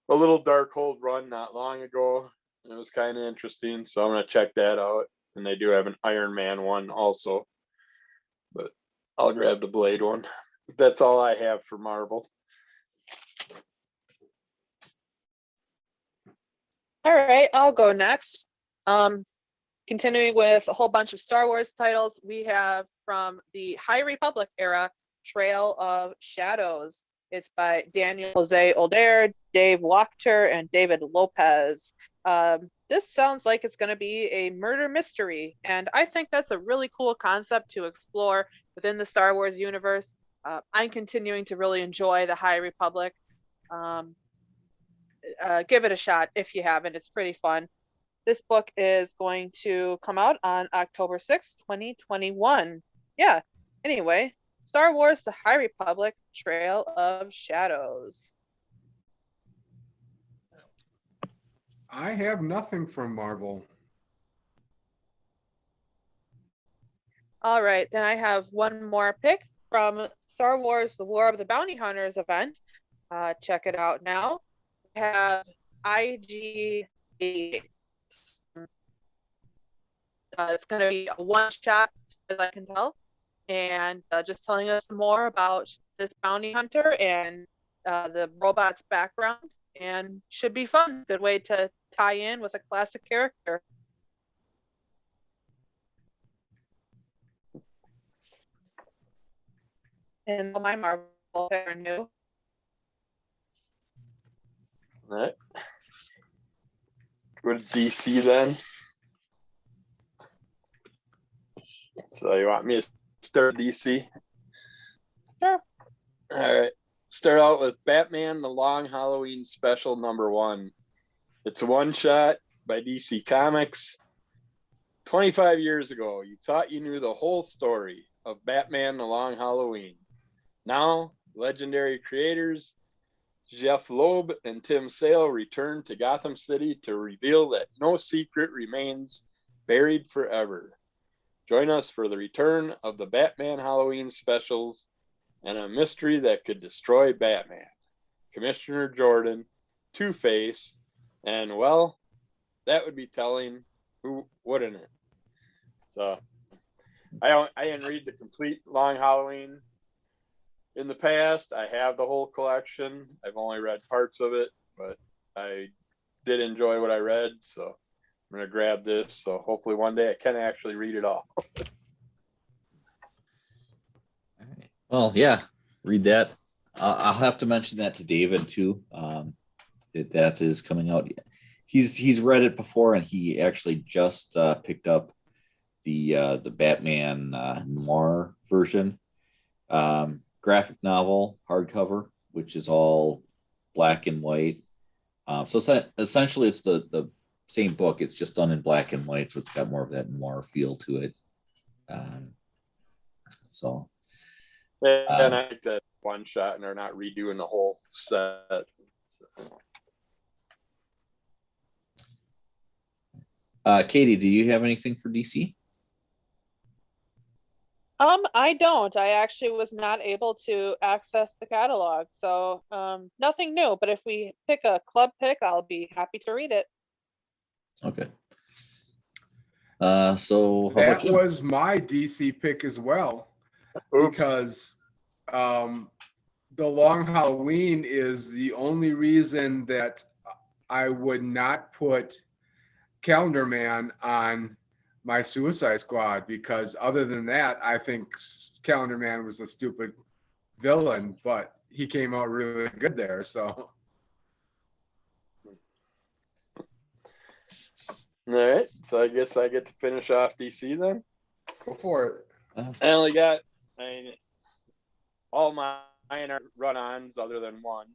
B: a little Darkhold run not long ago, and it was kind of interesting. So I'm going to check that out. And they do have an Iron Man one also. I'll grab the Blade one. That's all I have for Marvel.
E: All right, I'll go next. Continuing with a whole bunch of Star Wars titles, we have from the High Republic era, Trail of Shadows. It's by Daniel Jose Older, Dave Wachter, and David Lopez. This sounds like it's going to be a murder mystery, and I think that's a really cool concept to explore within the Star Wars universe. I'm continuing to really enjoy the High Republic. Give it a shot if you haven't. It's pretty fun. This book is going to come out on October 6th, 2021. Yeah. Anyway, Star Wars The High Republic, Trail of Shadows.
D: I have nothing from Marvel.
E: All right, then I have one more pick from Star Wars The War of the Bounty Hunters event. Check it out now. We have IG. It's going to be a one-shot, as I can tell, and just telling us more about this bounty hunter and the robot's background, and should be fun. Good way to tie in with a classic character. And all my Marvel are new.
B: All right. Go to DC then. So you want me to start DC?
E: Sure.
B: All right. Start out with Batman The Long Halloween Special #1. It's a one-shot by DC Comics. 25 years ago, you thought you knew the whole story of Batman The Long Halloween. Now, legendary creators Jeff Loeb and Tim Sale return to Gotham City to reveal that no secret remains buried forever. Join us for the return of the Batman Halloween specials and a mystery that could destroy Batman, Commissioner Jordan, Two-Face, and, well, that would be telling, who wouldn't it? So I didn't read the complete Long Halloween in the past. I have the whole collection. I've only read parts of it, but I did enjoy what I read, so I'm going to grab this. So hopefully one day I can actually read it all.
A: Well, yeah, read that. I'll have to mention that to David too. That is coming out. He's read it before, and he actually just picked up the Batman noir version, graphic novel hardcover, which is all black and white. So essentially, it's the same book. It's just done in black and white, so it's got more of that noir feel to it. So.
B: And I like that one shot, and they're not redoing the whole set. So.
A: Katie, do you have anything for DC?
E: I don't. I actually was not able to access the catalog, so nothing new. But if we pick a club pick, I'll be happy to read it.
A: Okay. So how
D: That
A: about you?
D: was my DC pick as well.
B: Oops.
D: Because The Long Halloween is the only reason that I would not put Calendar Man on my Suicide Squad, because other than that, I think Calendar Man was a stupid villain, but he came out really good there. So,
B: All right. So I guess I get to finish off DC then.
D: go for it.
B: I only got, all mine are run-ons other than one,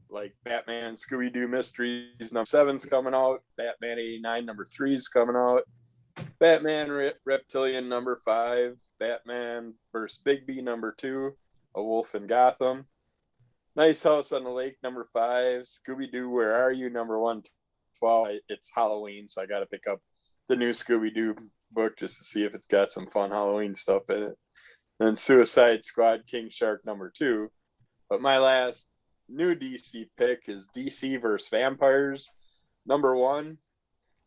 B: like Batman Scooby-Doo Mysteries #7's coming out, Batman '89 #3's coming out, Batman Reptilian #5, Batman vs. Bigby #2, A Wolf in Gotham, Nice House on the Lake #5, Scooby-Doo Where Are You #112. It's Halloween, so I got to pick up the new Scooby-Doo book just to see if it's got some fun Halloween stuff in it. And Suicide Squad King Shark #2. But my last new DC pick is DC vs. Vampires #1. And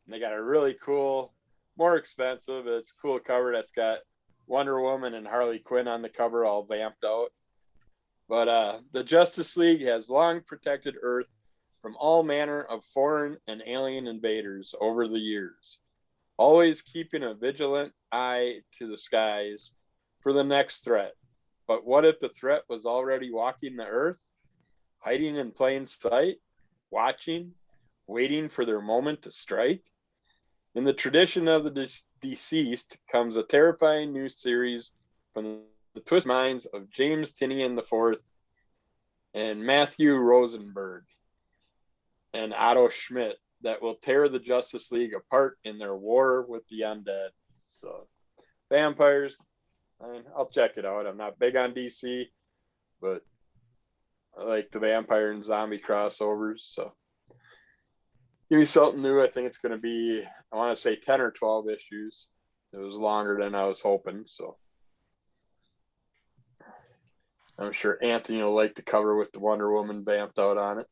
B: they got a really cool, more expensive, it's a cool cover that's got Wonder Woman and Harley Quinn on the cover, all vamped out. But the Justice League has long protected Earth from all manner of foreign and alien invaders over the years, always keeping a vigilant eye to the skies for the next threat. But what if the threat was already walking the Earth, hiding in plain sight, watching, waiting for their moment to strike? In the tradition of the deceased comes a terrifying new series from the twist minds of James Tynion IV and Matthew Rosenberg and Otto Schmidt that will tear the Justice League apart in their war with the undead. So, vampires, I'll check it out. I'm not big on DC, but I like the vampire and zombie crossovers. So, give me something new. I think it's going to be, I want to say 10 or 12 issues. It was longer than I was hoping. So, I'm sure Anthony will like the cover with the Wonder Woman vamped out on it.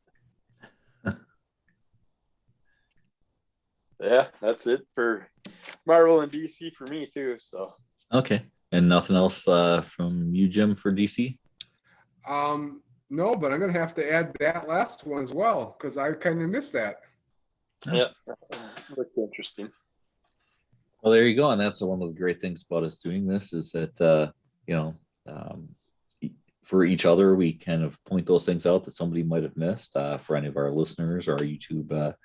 B: Yeah, that's it for Marvel and DC for me too. So
A: Okay. And nothing else from you, Jim, for DC?
D: No, but I'm gonna have to add that last one as well because I kind of missed that.
B: yeah, looked interesting.
A: Well, there you go. And that's one of the great things about us doing this is that, for each other, we kind of point those things out that somebody might have missed for any of our listeners or our YouTube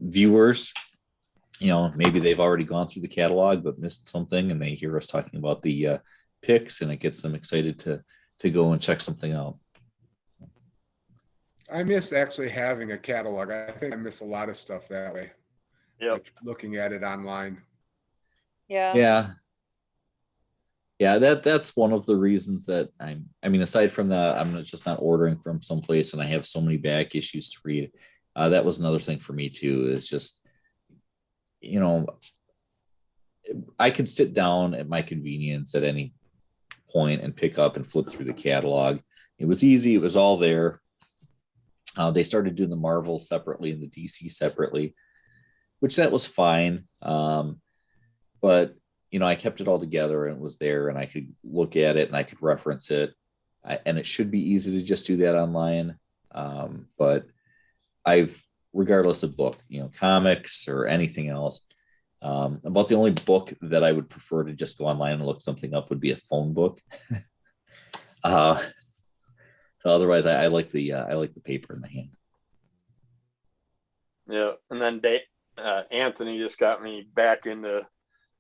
A: viewers. Maybe they've already gone through the catalog but missed something, and they hear us talking about the picks, and it gets them excited to go and check something out.
D: I miss actually having a catalog. I think I miss a lot of stuff that way.
B: Yep.
D: Like looking at it online.
E: Yeah.
A: Yeah, that's one of the reasons that aside from that, I'm just not ordering from someplace and I have so many back issues to read. That was another thing for me too, is just, I could sit down at my convenience at any point and pick up and flip through the catalog. It was easy. It was all there. They started doing the Marvel separately and the DC separately, which that was fine. But I kept it all together and it was there and I could look at it and I could reference it. And it should be easy to just do that online. But regardless of book, comics or anything else, about the only book that I would prefer to just go online and look something up would be a phone book. So otherwise, I like the paper in the hand.
B: Yeah, and then Anthony just got me back into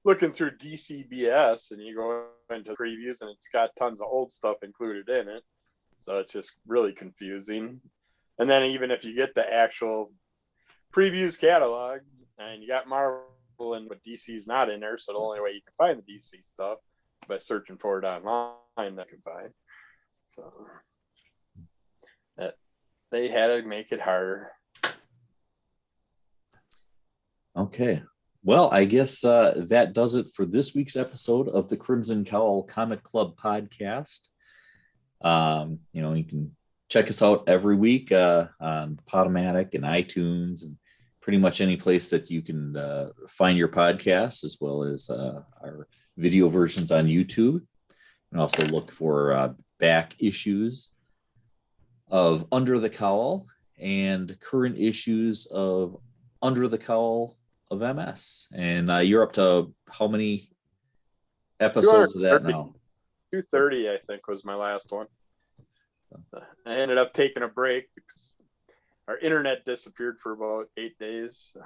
B: looking through DCBS, and you go into previews, and it's got tons of old stuff included in it, so it's just really confusing. And then even if you get the actual previews catalog, and you got Marvel and but DC's not in there, so the only way you can find the DC stuff is by searching for it online that you can find. So that they had to make it harder.
A: Okay. Well, I guess that does it for this week's episode of the Crimson Cowl Comic Club podcast. You can check us out every week on Podomatic and iTunes and pretty much any place that you can find your podcasts, as well as our video versions on YouTube. And also look for back issues of Under the Cowl and current issues of Under the Cowl of MS. And you're up to how many episodes of that now?
B: 230, I think, was my last one. So I ended up taking a break because our internet disappeared for about 8 days.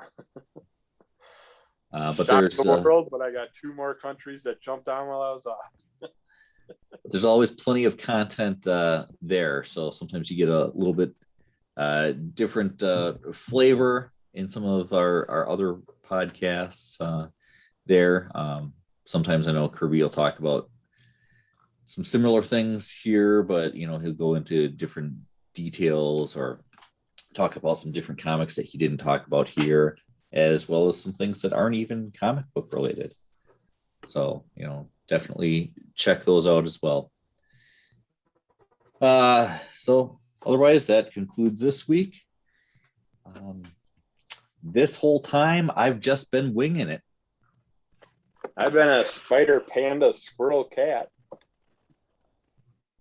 A: But there's
B: the world, but I got 2 more countries that jumped on while I was off.
A: There's always plenty of content there, so sometimes you get a little bit different flavor in some of our other podcasts there. Sometimes I know Kirby will talk about some similar things here, but he'll go into different details or talk about some different comics that he didn't talk about here, as well as some things that aren't even comic book related. So, definitely check those out as well. So otherwise, that concludes this week. This whole time, I've just been winging it.
B: I've been a spider panda squirrel cat.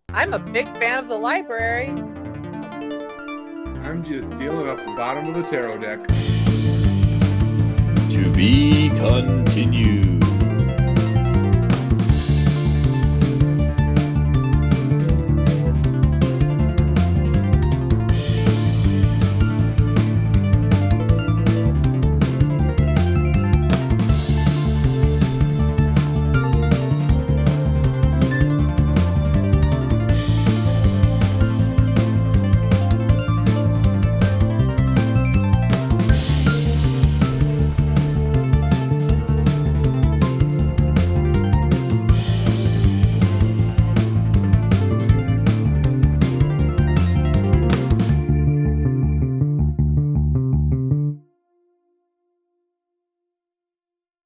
E: I'm a big fan of the library.
D: I'm just dealing up the bottom of the tarot deck.
A: To be continued.